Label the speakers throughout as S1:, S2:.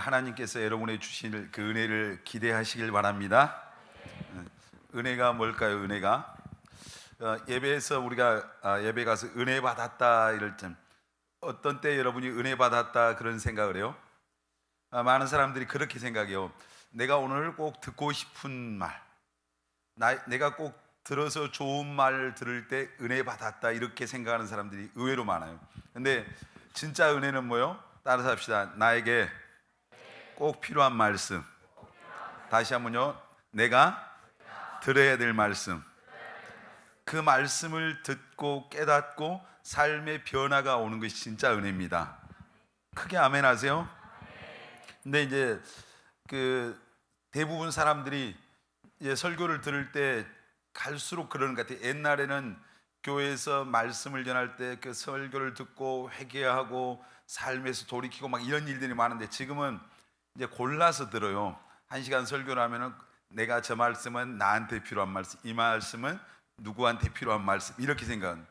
S1: 하나님께서 여러분의 주실 그 은혜를 기대하시길 바랍니다. 은혜가 뭘까요? 은혜가 예배에서 우리가 예배 가서 은혜 받았다 이럴 때 어떤 때 여러분이 은혜 받았다 그런 생각을 해요? 많은 사람들이 그렇게 생각해요. 내가 오늘 꼭 듣고 싶은 말, 내가 꼭 들어서 좋은 말 들을 때 은혜 받았다 이렇게 생각하는 사람들이 의외로 많아요. 근데 진짜 은혜는 뭐요? 따라서 합시다. 나에게 꼭 필요한 말씀. 다시 한번요. 내가 들어야 될 말씀. 그 말씀을 듣고 깨닫고 삶의 변화가 오는 것이 진짜 은혜입니다. 크게 아멘 하세요. 근데 이제 그 대부분 사람들이 이제 설교를 들을 때 갈수록 그러는 것 같아요. 옛날에는 교회에서 말씀을 전할 때 그 설교를 듣고 회개하고 삶에서 돌이키고 막 이런 일들이 많은데 지금은 이제 골라서 들어요. 1시간 설교를 하면은 내가 저 말씀은 나한테 필요한 말씀, 이 말씀은 누구한테 필요한 말씀 이렇게 생각합니다.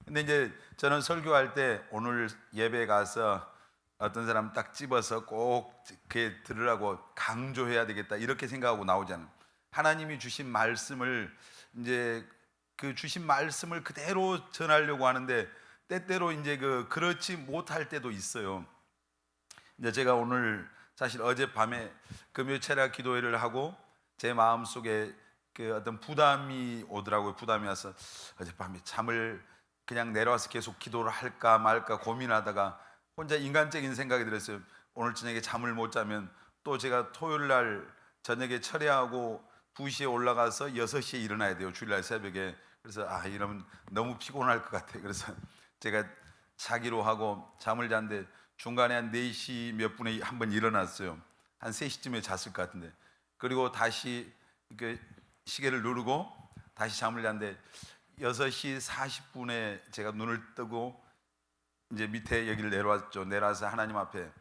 S1: 근데 이제 저는 설교할 때 오늘 예배 가서 어떤 사람 딱 집어서 꼭 그게 들으라고 강조해야 되겠다 이렇게 생각하고 나오잖아요. 하나님이 주신 말씀을 이제 그 주신 말씀을 그대로 전하려고 하는데 때때로 이제 그렇지 못할 때도 있어요. 이제 제가 오늘 사실 어젯밤에 금요 철야 기도회를 하고 제 마음속에 그 어떤 부담이 오더라고요. 부담이 와서 어젯밤에 잠을 그냥 내려와서 계속 기도를 할까 말까 고민하다가 혼자 인간적인 생각이 들었어요. 오늘 저녁에 잠을 못 자면 또 제가 토요일 날 저녁에 철야하고 2시에 올라가서 6시에 일어나야 돼요. 주일날 새벽에. 그래서 이러면 너무 피곤할 것 같아요. 그래서 제가 자기로 하고 잠을 잤는데 중간에 한 4시 몇 분에 한번 일어났어요. 한 3시쯤에 잤을 것 같은데 그리고 다시 그 시계를 누르고 다시 잠을 잤는데 6시 40분에 제가 눈을 뜨고 이제 밑에 여기를 내려왔죠. 내려와서 하나님 앞에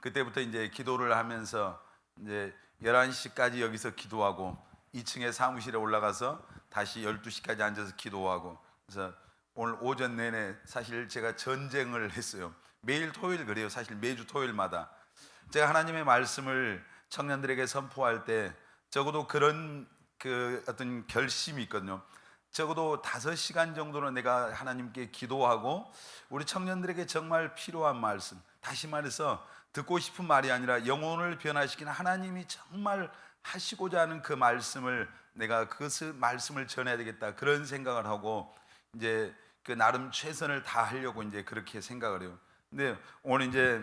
S1: 그때부터 이제 기도를 하면서 이제 11시까지 여기서 기도하고 2층에 사무실에 올라가서 다시 12시까지 앉아서 기도하고 그래서 오늘 오전 내내 사실 제가 전쟁을 했어요. 매일 토요일 그래요. 사실 매주 토요일마다 제가 하나님의 말씀을 청년들에게 선포할 때 적어도 그런 그 어떤 결심이 있거든요. 적어도 5시간 정도는 내가 하나님께 기도하고 우리 청년들에게 정말 필요한 말씀, 다시 말해서 듣고 싶은 말이 아니라 영혼을 변화시키는 하나님이 정말 하시고자 하는 그 말씀을 내가 그 말씀을 전해야 되겠다 그런 생각을 하고 이제 그 나름 최선을 다하려고 이제 그렇게 생각을 해요. 근데 오늘 이제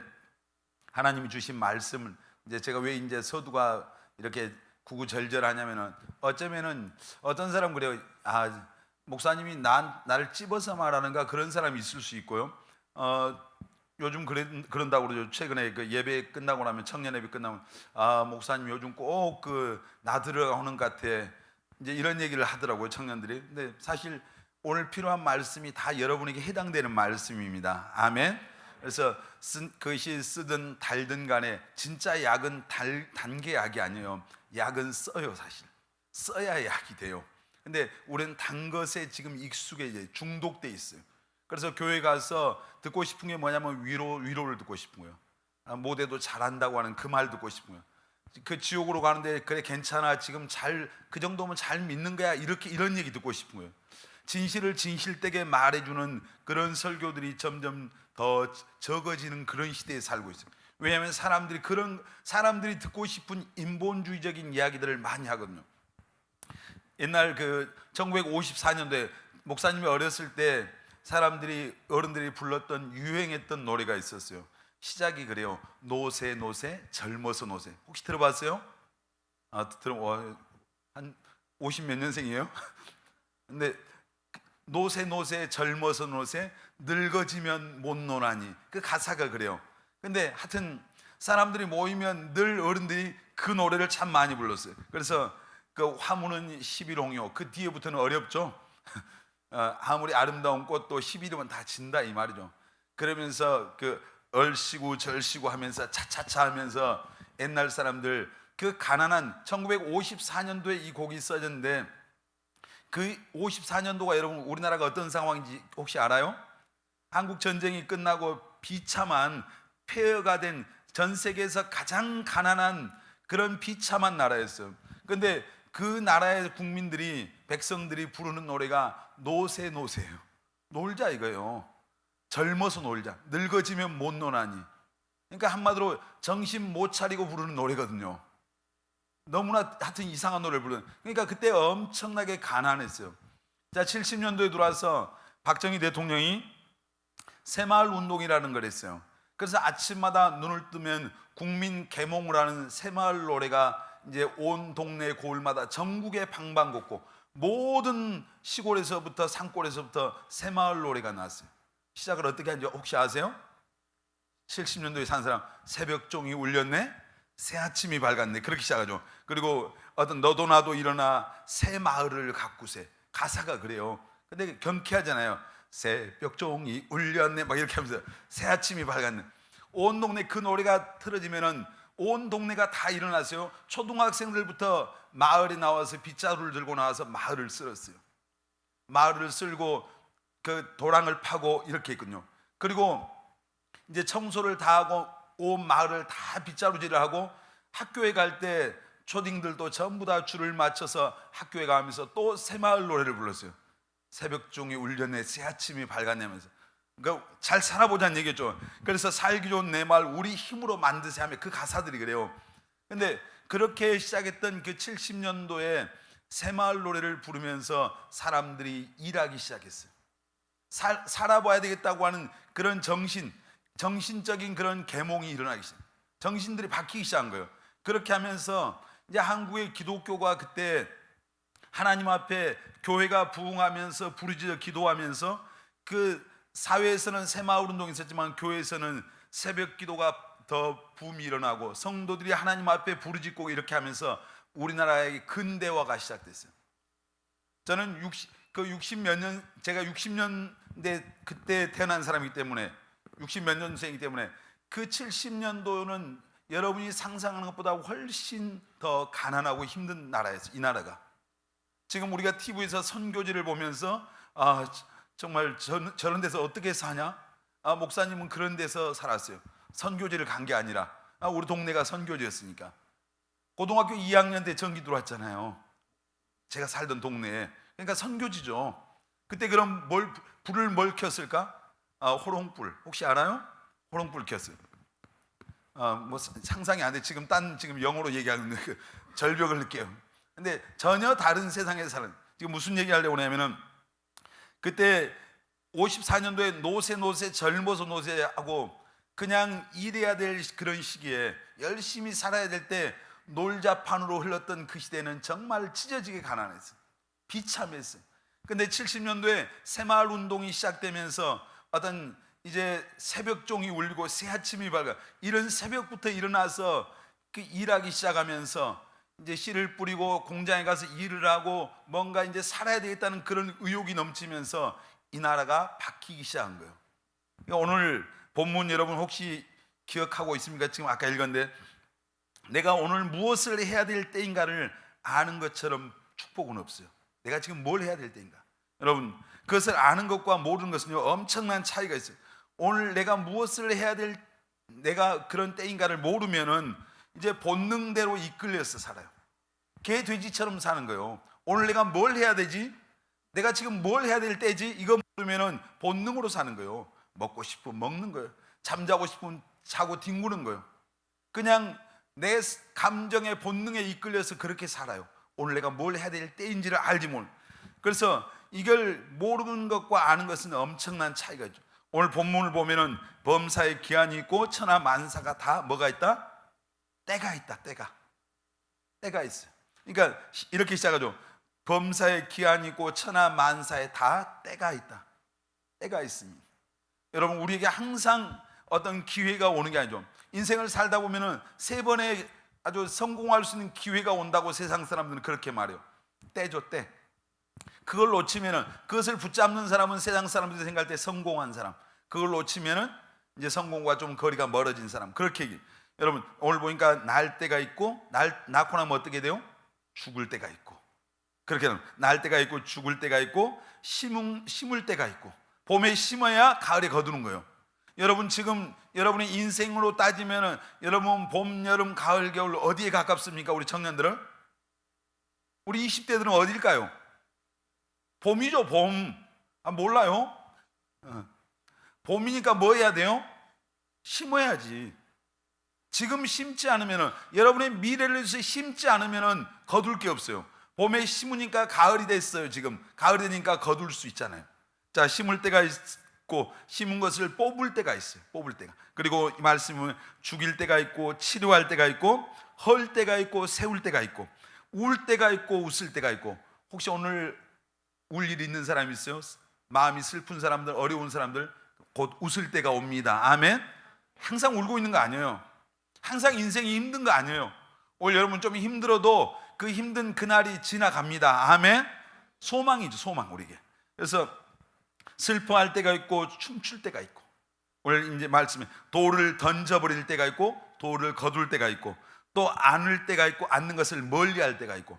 S1: 하나님이 주신 말씀을 이제 제가 왜 이제 서두가 이렇게 구구절절하냐면은 어쩌면은 어떤 사람 그래요. 목사님이 나를 찝어서 말하는가 그런 사람이 있을 수 있고요. 요즘 그런다고 그러죠. 최근에 그 예배 끝나고 나면 청년 예배 끝나면 목사님 요즘 꼭 나 들어오는 것 같아. 이제 이런 얘기를 하더라고요 청년들이. 근데 사실 오늘 필요한 말씀이 다 여러분에게 해당되는 말씀입니다. 아멘. 그래서 그것이 쓰든 달든 간에 진짜 약은 단 게 약이 아니에요. 약은 써요. 사실 써야 약이 돼요. 근데 우리는 단 것에 지금 익숙해 중독돼 있어요. 그래서 교회 가서 듣고 싶은 게 뭐냐면 위로를 듣고 싶은 거예요. 모대도 잘한다고 하는 그 말 듣고 싶은 거예요. 그 지옥으로 가는데 그래 괜찮아 지금 그 정도면 잘 믿는 거야 이런 얘기 듣고 싶은 거예요. 진실을 진실되게 말해주는 그런 설교들이 점점 더 적어지는 그런 시대에 살고 있어요. 왜냐하면 사람들이 듣고 싶은 인본주의적인 이야기들을 많이 하거든요. 옛날 1954년도에 목사님이 어렸을 때 어른들이 불렀던 유행했던 노래가 있었어요. 시작이 그래요. 노세 젊어서 노세. 혹시 들어봤어요? 한 50 몇 년생이에요? 근데 노세 젊어서 노세 늙어지면 못 노나니 그 가사가 그래요. 근데 하여튼 사람들이 모이면 늘 어른들이 그 노래를 참 많이 불렀어요. 그래서 그 화무는 11홍요 그 뒤에부터는 어렵죠. 아무리 아름다운 꽃도 11이면 다 진다 이 말이죠. 그러면서 얼씨구 절씨구 하면서 차차차 하면서 옛날 사람들 그 가난한 1954년도에 이 곡이 써졌는데 그 54년도가 여러분 우리나라가 어떤 상황인지 혹시 알아요? 한국 전쟁이 끝나고 비참한 폐허가 된 전 세계에서 가장 가난한 그런 비참한 나라였어요. 근데 그 나라의 국민들이, 백성들이 부르는 노래가 노세 노세예요. 놀자 이거예요. 젊어서 놀자. 늙어지면 못 노나니. 그러니까 한마디로 정신 못 차리고 부르는 노래거든요. 너무나 하여튼 이상한 노래를 부르는. 그러니까 그때 엄청나게 가난했어요. 자, 70년도에 들어와서 박정희 대통령이 새마을 운동이라는 걸 했어요. 그래서 아침마다 눈을 뜨면 국민 계몽을 하는 새마을 노래가 이제 온 동네 고을마다 전국의 방방곡곡 모든 시골에서부터 산골에서부터 새마을 노래가 나왔어요. 시작을 어떻게 하는지 혹시 아세요? 70년도에 산 사람, 새벽종이 울렸네, 새아침이 밝았네, 그렇게 시작하죠. 그리고 어떤 너도 나도 일어나 새 마을을 가꾸세, 가사가 그래요. 근데 경쾌하잖아요. 새벽종이 울렸네 막 이렇게 하면서 새아침이 밝았네. 온 동네 그 노래가 틀어지면은 온 동네가 다 일어났어요. 초등학생들부터 마을에 나와서 빗자루를 들고 나와서 마을을 쓸었어요. 마을을 쓸고 그 도랑을 파고 이렇게 했거든요. 그리고 이제 청소를 다 하고 온 마을을 다 빗자루질을 하고 학교에 갈 때 초딩들도 전부 다 줄을 맞춰서 학교에 가면서 또 새마을 노래를 불렀어요. 새벽종이 울렸네, 새아침이 밝았냐면서. 그러니까 잘 살아보자는 얘기죠. 그래서 살기 좋은 내 마을 우리 힘으로 만드세 하며 그 가사들이 그래요. 근데 그렇게 시작했던 그 70년도에 새마을 노래를 부르면서 사람들이 일하기 시작했어요. 살아봐야 되겠다고 하는 그런 정신적인 그런 계몽이 일어나기 시작. 정신들이 바뀌기 시작한 거예요. 그렇게 하면서 이제 한국의 기독교가 그때 하나님 앞에 교회가 부흥하면서 부르짖어 기도하면서 그 사회에서는 새마을 운동이 있었지만 교회에서는 새벽 기도가 더 붐이 일어나고 성도들이 하나님 앞에 부르짖고 이렇게 하면서 우리나라의 근대화가 시작됐어요. 저는 60몇 년, 제가 60년대 그때 태어난 사람이기 때문에 60몇 년생이기 때문에 그 70년도는 여러분이 상상하는 것보다 훨씬 더 가난하고 힘든 나라였어요. 이 나라가. 지금 우리가 TV에서 선교지를 보면서 정말 저런 데서 어떻게 사냐? 목사님은 그런 데서 살았어요. 선교지를 간 게 아니라 우리 동네가 선교지였으니까. 고등학교 2학년 때 전기 들어왔잖아요. 제가 살던 동네에. 그러니까 선교지죠. 그때 그럼 불을 뭘 켰을까? 호롱불. 혹시 알아요? 호롱불 켰어요. 뭐 상상이 안 돼. 지금 영어로 얘기하는 그 절벽을 느껴요. 근데 전혀 다른 세상에서 사는. 지금 무슨 얘기 하려고 하냐면은 그때 54년도에 노세 젊어서 노세하고 그냥 일해야 될 그런 시기에 열심히 살아야 될 때 놀자판으로 흘렀던 그 시대는 정말 찢어지게 가난했어요. 비참했어요. 근데 70년도에 새마을 운동이 시작되면서 어떤 이제 새벽종이 울리고 새아침이 밝아 이런 새벽부터 일어나서 그 일하기 시작하면서 이제 씨를 뿌리고 공장에 가서 일을 하고 뭔가 이제 살아야 되겠다는 그런 의욕이 넘치면서 이 나라가 바뀌기 시작한 거예요. 그러니까 오늘 본문 여러분 혹시 기억하고 있습니까? 지금 아까 읽었는데 내가 오늘 무엇을 해야 될 때인가를 아는 것처럼 축복은 없어요. 내가 지금 뭘 해야 될 때인가? 여러분 그것을 아는 것과 모르는 것은요 엄청난 차이가 있어요. 오늘 내가 무엇을 해야 될 내가 그런 때인가를 모르면은 이제 본능대로 이끌려서 살아요. 개 돼지처럼 사는 거예요. 오늘 내가 뭘 해야 되지? 내가 지금 뭘 해야 될 때지? 이거 모르면은 본능으로 사는 거예요. 먹고 싶으면 먹는 거예요. 잠자고 싶으면 자고 뒹구는 거예요. 그냥 내 감정의 본능에 이끌려서 그렇게 살아요. 오늘 내가 뭘 해야 될 때인지를 알지 못. 그래서 이걸 모르는 것과 아는 것은 엄청난 차이가 있죠. 오늘 본문을 보면은 범사에 기한이 있고 천하 만사가 다 뭐가 있다? 때가 있다. 때가 있어요. 그러니까 이렇게 시작하죠. 범사에 기한이 있고 천하 만사에 다 때가 있다. 때가 있습니다. 여러분 우리에게 항상 어떤 기회가 오는 게 아니죠. 인생을 살다 보면은 세 번에 아주 성공할 수 있는 기회가 온다고 세상 사람들은 그렇게 말해요. 때죠, 때. 그걸 놓치면은 그것을 붙잡는 사람은 세상 사람들이 생각할 때 성공한 사람. 그걸 놓치면은 이제 성공과 좀 거리가 멀어진 사람. 그렇게 얘기해요. 여러분 오늘 보니까 날 때가 있고 낳고 나면 어떻게 돼요? 죽을 때가 있고. 그렇게 날 때가 있고 죽을 때가 있고 심을 때가 있고 봄에 심어야 가을에 거두는 거예요. 여러분 지금 여러분의 인생으로 따지면은 여러분 봄, 여름, 가을, 겨울 어디에 가깝습니까? 우리 청년들은? 우리 20대들은 어딜까요? 봄이죠, 봄. 몰라요? 봄이니까 뭐 해야 돼요? 심어야지. 지금 심지 않으면은, 여러분의 미래를 위해서 심지 않으면은 거둘 게 없어요. 봄에 심으니까 가을이 됐어요. 지금 가을이 되니까 거둘 수 있잖아요. 자, 심을 때가 있고 심은 것을 뽑을 때가 있어요. 뽑을 때가. 그리고 이 말씀은 죽일 때가 있고 치료할 때가 있고 헐 때가 있고 세울 때가 있고 울 때가 있고 웃을 때가 있고. 혹시 오늘 울 일 있는 사람 있어요? 마음이 슬픈 사람들, 어려운 사람들, 곧 웃을 때가 옵니다. 아멘. 항상 울고 있는 거 아니에요. 항상 인생이 힘든 거 아니에요. 오늘 여러분 좀 힘들어도 그 힘든 그날이 지나갑니다. 아멘. 소망이죠, 소망. 우리에게. 그래서 슬퍼할 때가 있고 춤출 때가 있고, 오늘 이제 말씀에 돌을 던져버릴 때가 있고 돌을 거둘 때가 있고, 또 안을 때가 있고 안는 것을 멀리할 때가 있고,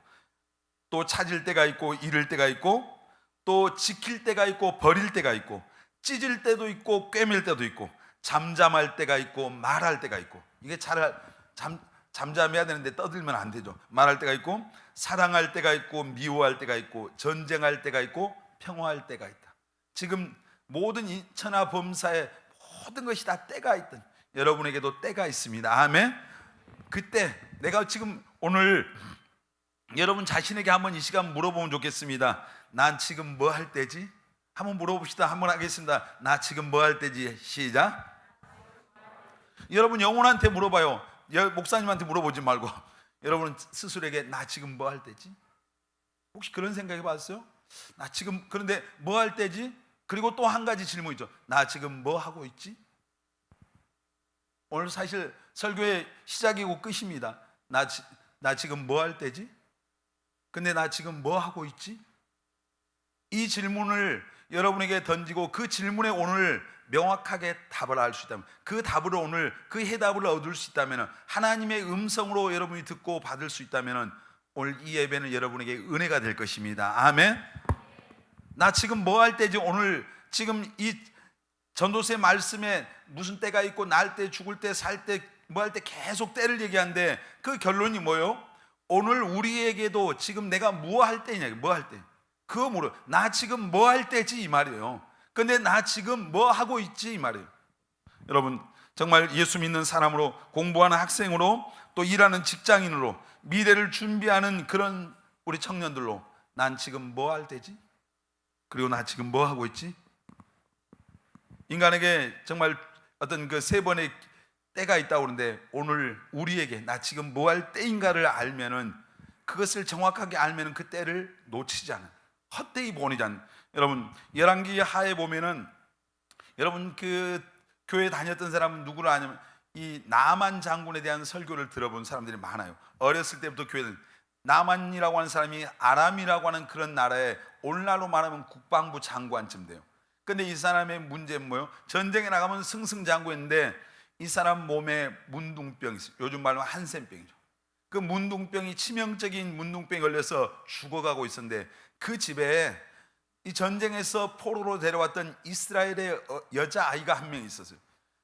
S1: 또 찾을 때가 있고 잃을 때가 있고, 또 지킬 때가 있고 버릴 때가 있고, 찢을 때도 있고 꿰맬 때도 있고, 잠잠할 때가 있고 말할 때가 있고. 이게 잠잠해야 되는데 떠들면 안 되죠. 말할 때가 있고, 사랑할 때가 있고 미워할 때가 있고, 전쟁할 때가 있고 평화할 때가 있다. 지금 모든 이 천하 범사의 모든 것이 다 때가 있던 여러분에게도 때가 있습니다. 아멘. 그때 내가 지금 오늘 여러분 자신에게 한번 이 시간 물어보면 좋겠습니다. 난 지금 뭐 할 때지? 한번 물어봅시다. 한번 하겠습니다. 나 지금 뭐 할 때지? 시작. 여러분 영혼한테 물어봐요. 목사님한테 물어보지 말고 여러분 스스로에게 나 지금 뭐 할 때지? 혹시 그런 생각 해봤어요? 나 지금 그런데 뭐 할 때지? 그리고 또 한 가지 질문이죠. 나 지금 뭐 하고 있지? 오늘 사실 설교의 시작이고 끝입니다. 나 지금 뭐 할 때지? 근데 나 지금 뭐 하고 있지? 이 질문을 여러분에게 던지고 그 질문에 오늘 명확하게 답을 알 수 있다면, 그 답을 오늘 그 해답을 얻을 수 있다면, 하나님의 음성으로 여러분이 듣고 받을 수 있다면 오늘 이 예배는 여러분에게 은혜가 될 것입니다. 아멘. 나 지금 뭐 할 때지? 오늘 지금 이 전도서의 말씀에 무슨 때가 있고 날 때, 죽을 때, 살 때, 뭐 할 때 계속 때를 얘기하는데 그 결론이 뭐예요? 오늘 우리에게도 지금 내가 뭐 할 때냐, 뭐 할 때, 그거 물어. 나 지금 뭐 할 때지 이 말이에요. 근데 나 지금 뭐 하고 있지 이 말이에요. 여러분 정말 예수 믿는 사람으로, 공부하는 학생으로, 또 일하는 직장인으로, 미래를 준비하는 그런 우리 청년들로 난 지금 뭐 할 때지? 그리고 나 지금 뭐 하고 있지? 인간에게 정말 어떤 그 세 번의 때가 있다고 그러는데 오늘 우리에게 나 지금 뭐 할 때인가를 알면은, 그것을 정확하게 알면은 그 때를 놓치지 않은, 헛되이 보내지 않는. 여러분 열왕기 하에 보면은, 여러분 그 교회 다녔던 사람은 누구를 아냐면 이 나만 장군에 대한 설교를 들어본 사람들이 많아요. 어렸을 때부터 교회는 나만이라고 하는 사람이 아람이라고 하는 그런 나라에 오늘날로 말하면 국방부 장관쯤 돼요. 근데 이 사람의 문제는 뭐예요? 전쟁에 나가면 승승장구했는데 이 사람 몸에 문둥병이 있어요. 요즘 말로 한센병이죠. 그 문둥병이, 치명적인 문둥병이 걸려서 죽어가고 있었는데, 그 집에 이 전쟁에서 포로로 데려왔던 이스라엘의 여자아이가 한 명 있었어요.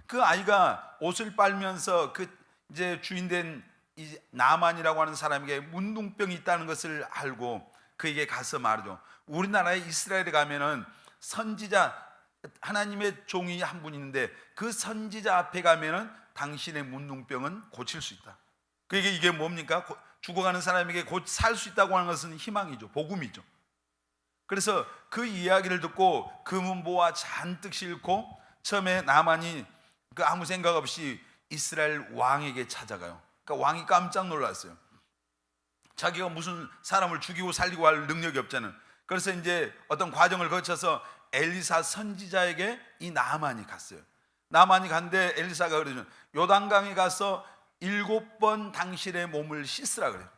S1: 그 아이가 옷을 빨면서 그 이제 주인된 이 나만이라고 하는 사람에게 문둥병이 있다는 것을 알고 그에게 가서 말하죠. 우리나라에 이스라엘에 가면은 선지자, 하나님의 종이 한 분 있는데 그 선지자 앞에 가면은 당신의 문둥병은 고칠 수 있다. 그게 이게 뭡니까? 죽어가는 사람에게 곧 살 수 있다고 하는 것은 희망이죠. 복음이죠. 그래서 그 이야기를 듣고 금은보화 잔뜩 싣고 처음에 나만이 그 아무 생각 없이 이스라엘 왕에게 찾아가요. 그러니까 왕이 깜짝 놀랐어요. 자기가 무슨 사람을 죽이고 살리고 할 능력이 없잖아요. 그래서 이제 어떤 과정을 거쳐서 엘리사 선지자에게 이 나만이 갔어요. 나만이 간데 엘리사가 그러죠. 요단강에 가서 7번 당신의 몸을 씻으라 그래요.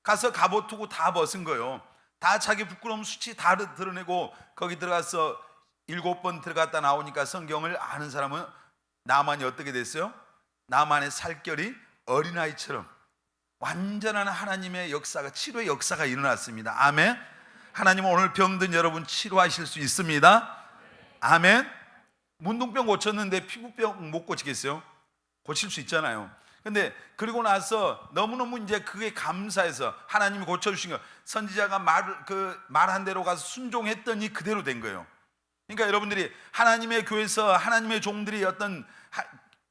S1: 가서 갑옷 두고 다 벗은 거예요. 다 자기 부끄러움 수치 다 드러내고 거기 들어가서 7번 들어갔다 나오니까 성경을 아는 사람은 나만이 어떻게 됐어요? 나만의 살결이 어린아이처럼 완전한 하나님의 역사가, 치료의 역사가 일어났습니다. 아멘. 하나님은 오늘 병든 여러분 치료하실 수 있습니다. 아멘. 문둥병 고쳤는데 피부병 못 고치겠어요? 고칠 수 있잖아요. 근데 그리고 나서 너무너무 이제 그게 감사해서 하나님이 고쳐주신 거, 선지자가 말한 대로 가서 순종했더니 그대로 된 거예요. 그러니까 여러분들이 하나님의 교회에서 하나님의 종들이 어떤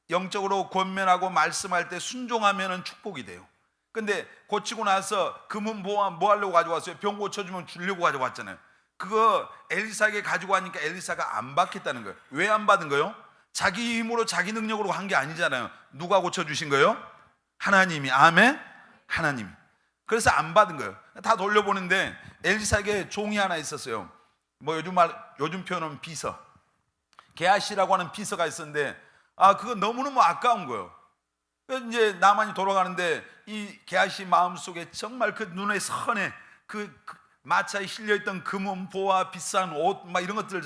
S1: 영적으로 권면하고 말씀할 때 순종하면은 축복이 돼요. 근데 고치고 나서 금은 뭐 하려고 가져왔어요? 병 고쳐주면 주려고 가져왔잖아요. 그거 엘리사에게 가지고 가니까 엘리사가 안 받겠다는 거예요. 왜 안 받은 거예요? 자기 힘으로 자기 능력으로 한 게 아니잖아요. 누가 고쳐주신 거예요? 하나님이. 아멘. 하나님이. 그래서 안 받은 거예요. 다 돌려보는데 엘리사에게 종이 하나 있었어요. 뭐 요즘 표현은 비서, 게하시라고 하는 비서가 있었는데 그거 너무너무 아까운 거예요. 그래서 이제 나만이 돌아가는데 이 게하시 마음속에 정말 그 눈에 선해 그 마차에 실려있던 금은 보화 비싼 옷 막 이런 것들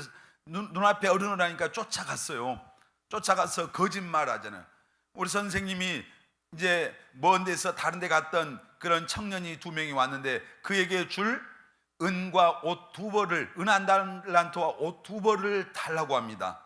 S1: 눈앞에 어른하니까 쫓아갔어요. 쫓아가서 거짓말 하잖아요. 우리 선생님이 이제 먼 데서 다른 데 갔던 그런 청년이 2명이 왔는데 그에게 줄 은과 옷 2벌을, 은 한 달란트와 옷 2벌을 달라고 합니다.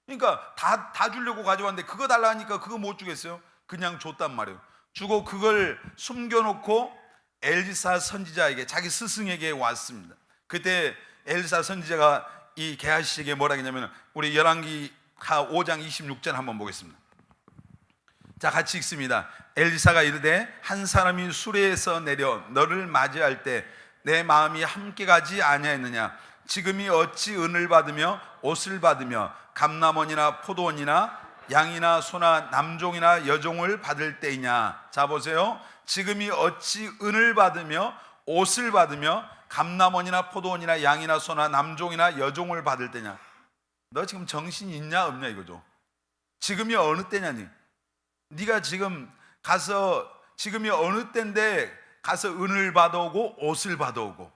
S1: 그러니까 다 주려고 가져왔는데 그거 달라 하니까 그거 못 주겠어요? 그냥 줬단 말이에요. 주고 그걸 숨겨놓고 엘리사 선지자에게, 자기 스승에게 왔습니다. 그때 엘리사 선지자가 이 게하시에게 뭐라 했냐면, 우리 열왕기 5장 26절 한번 보겠습니다. 자, 같이 읽습니다. 엘리사가 이르되 한 사람이 수레에서 내려 너를 맞이할 때 내 마음이 함께 가지 아니하였느냐? 지금이 어찌 은을 받으며 옷을 받으며 감람원이나 포도원이나 양이나 소나 남종이나 여종을 받을 때이냐? 자, 보세요. 지금이 어찌 은을 받으며 옷을 받으며 감람원이나 포도원이나 양이나 소나 남종이나 여종을 받을 때냐? 너 지금 정신이 있냐 없냐 이거죠. 지금이 어느 때냐니? 네가 지금 가서 지금이 어느 때인데 가서 은을 받아오고 옷을 받아오고,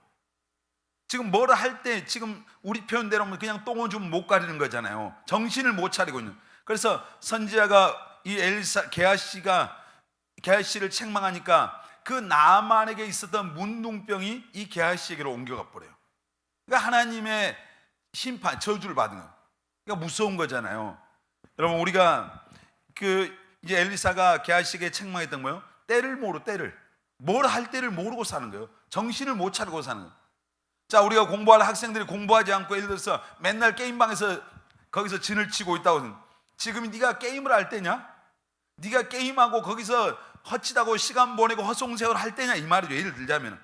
S1: 지금 뭐를 할 때 지금 우리 표현대로 하면 그냥 똥을 좀 못 가리는 거잖아요. 정신을 못 차리고 있는. 그래서 선지자가 이 엘리사 게하시를 책망하니까 그 나만에게 있었던 문둥병이 이 게하시에게로 옮겨가 버려요. 그러니까 하나님의 심판, 저주를 받은 거예요. 그러니까 무서운 거잖아요. 여러분, 우리가 이제 엘리사가 게하시에게 책망했던 거예요. 때를 뭘 할 때를 모르고 사는 거예요. 정신을 못 차리고 사는 거예요. 자, 우리가 공부할 학생들이 공부하지 않고 예를 들어서 맨날 게임방에서 거기서 진을 치고 있다고. 지금 네가 게임을 할 때냐? 네가 게임하고 거기서 헛짓하고 시간 보내고 헛송세월 할 때냐 이 말이죠. 예를 들자면,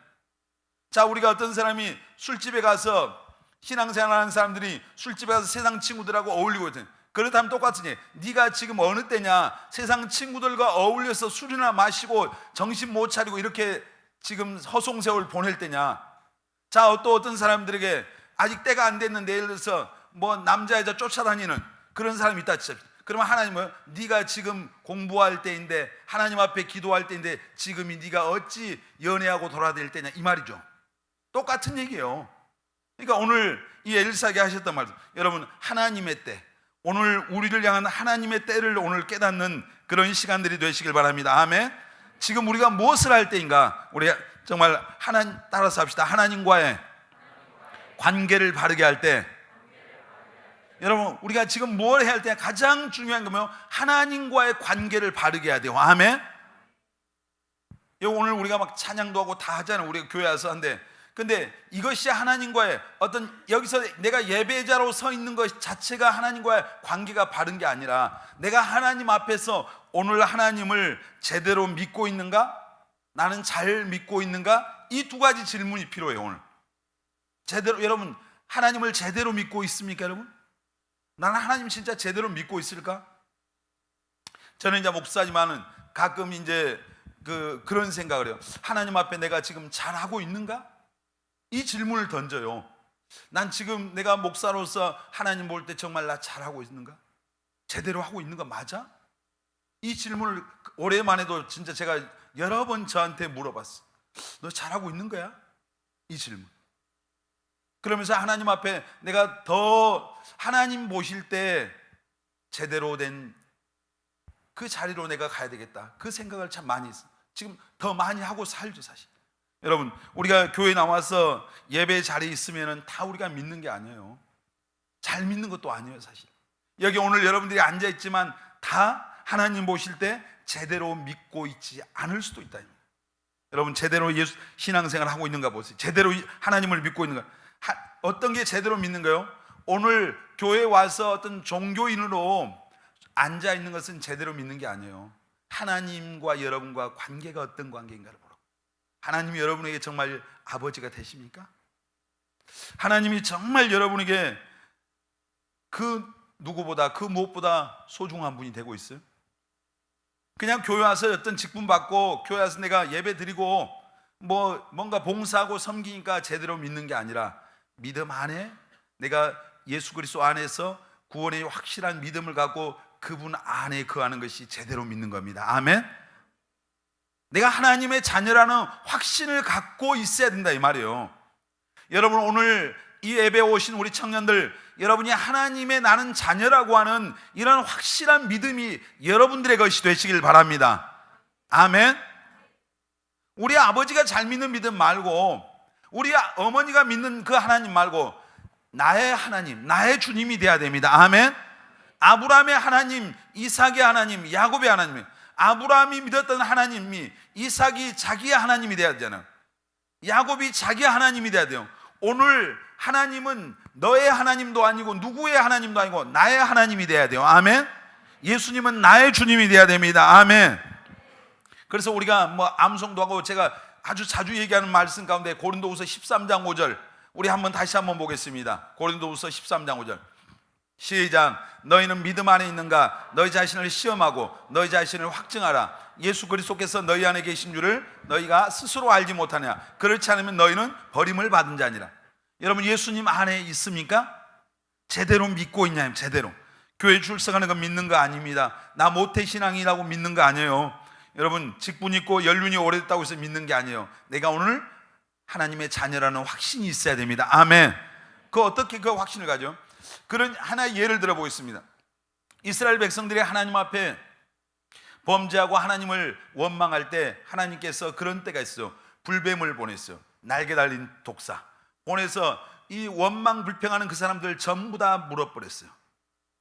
S1: 자, 우리가 어떤 사람이 술집에 가서, 신앙생활하는 사람들이 술집에 가서 세상 친구들하고 어울리고 있잖아요. 그렇다면 똑같으니 네가 지금 어느 때냐? 세상 친구들과 어울려서 술이나 마시고 정신 못 차리고 이렇게 지금 허송세월 보낼 때냐? 자, 또 어떤 사람들에게 아직 때가 안 됐는데 예를 들어서 뭐 남자 여자 쫓아다니는 그런 사람이 있다 치자. 그러면 하나님은 네가 지금 공부할 때인데, 하나님 앞에 기도할 때인데 지금이 네가 어찌 연애하고 돌아다닐 때냐 이 말이죠. 똑같은 얘기예요. 그러니까 오늘 이 엘리사에게 하셨단 말이죠. 여러분, 하나님의 때, 오늘 우리를 향한 하나님의 때를 오늘 깨닫는 그런 시간들이 되시길 바랍니다. 아멘. 지금 우리가 무엇을 할 때인가? 우리 정말 하나님 따라서 합시다. 하나님과의 관계를 바르게 할 때, 여러분, 우리가 지금 뭘 해야 할 때 가장 중요한 거면 하나님과의 관계를 바르게 해야 돼요. 아멘. 오늘 우리가 막 찬양도 하고 다 하잖아요. 우리가 교회 와서 한데, 근데 이것이 하나님과의 어떤, 여기서 내가 예배자로 서 있는 것 자체가 하나님과의 관계가 바른 게 아니라, 내가 하나님 앞에서 오늘 하나님을 제대로 믿고 있는가? 나는 잘 믿고 있는가? 이 2가지 질문이 필요해요. 오늘 제대로, 여러분 하나님을 제대로 믿고 있습니까? 여러분, 나는 하나님 진짜 제대로 믿고 있을까? 저는 이제 목사지만은 가끔 이제 그런 생각을 해요. 하나님 앞에 내가 지금 잘하고 있는가? 이 질문을 던져요. 난 지금 내가 목사로서 하나님 볼 때 정말 나 잘하고 있는가? 제대로 하고 있는 거 맞아? 이 질문을 오랜만에도 진짜 제가 여러 번 저한테 물어봤어. 너 잘하고 있는 거야? 이 질문. 그러면서 하나님 앞에 내가 더 하나님 보실 때 제대로 된 그 자리로 내가 가야 되겠다, 그 생각을 참 많이 했어. 지금 더 많이 하고 살죠. 사실 여러분, 우리가 교회 나와서 예배 자리에 있으면 다 우리가 믿는 게 아니에요. 잘 믿는 것도 아니에요. 사실 여기 오늘 여러분들이 앉아있지만 다 하나님 보실 때 제대로 믿고 있지 않을 수도 있다. 여러분 제대로 예수 신앙생활 하고 있는가 보세요. 제대로 하나님을 믿고 있는가. 어떤 게 제대로 믿는 거예요? 오늘 교회 와서 어떤 종교인으로 앉아 있는 것은 제대로 믿는 게 아니에요. 하나님과 여러분과 관계가 어떤 관계인가를 보라고. 하나님이 여러분에게 정말 아버지가 되십니까? 하나님이 정말 여러분에게 그 누구보다 그 무엇보다 소중한 분이 되고 있어요? 그냥 교회 와서 어떤 직분 받고 교회 와서 내가 예배 드리고 뭔가 봉사하고 섬기니까 제대로 믿는 게 아니라 믿음 안에 내가 예수 그리스도 안에서 구원의 확실한 믿음을 갖고 그분 안에 거하는 것이 제대로 믿는 겁니다. 아멘. 내가 하나님의 자녀라는 확신을 갖고 있어야 된다 이 말이에요. 여러분 오늘 이 예배에 오신 우리 청년들, 여러분이 하나님의 나는 자녀라고 하는 이런 확실한 믿음이 여러분들의 것이 되시길 바랍니다. 아멘. 우리 아버지가 잘 믿는 믿음 말고, 우리 어머니가 믿는 그 하나님 말고 나의 하나님, 나의 주님이 돼야 됩니다. 아멘. 아브라함의 하나님, 이삭의 하나님, 야곱의 하나님, 아브라함이 믿었던 하나님이 이삭이 자기의 하나님이 돼야 되잖아요. 야곱이 자기의 하나님이 돼야 돼요. 오늘 하나님은 너의 하나님도 아니고 누구의 하나님도 아니고 나의 하나님이 돼야 돼요. 아멘. 예수님은 나의 주님이 돼야 됩니다. 아멘. 그래서 우리가 암송도 하고 제가 아주 자주 얘기하는 말씀 가운데 고린도후서 13장 5절 우리 다시 한번 보겠습니다. 고린도후서 13장 5절 시작. 너희는 믿음 안에 있는가? 너희 자신을 시험하고 너희 자신을 확증하라. 예수 그리스도께서 너희 안에 계신 줄을 너희가 스스로 알지 못하냐? 그렇지 않으면 너희는 버림을 받은 자니라. 여러분 예수님 안에 있습니까? 제대로 믿고 있냐? 제대로 교회 출석하는 거 믿는 거 아닙니다. 나 모태신앙이라고 믿는 거 아니에요. 여러분 직분 있고 연륜이 오래됐다고 해서 믿는 게 아니에요. 내가 오늘 하나님의 자녀라는 확신이 있어야 됩니다. 아멘. 어떻게 그 확신을 가져? 그런 하나의 예를 들어보겠습니다. 이스라엘 백성들이 하나님 앞에 범죄하고 하나님을 원망할 때 하나님께서 그런 때가 있어요. 불뱀을 보냈어요. 날개 달린 독사 보내서 이 원망 불평하는 그 사람들 전부 다 물어버렸어요.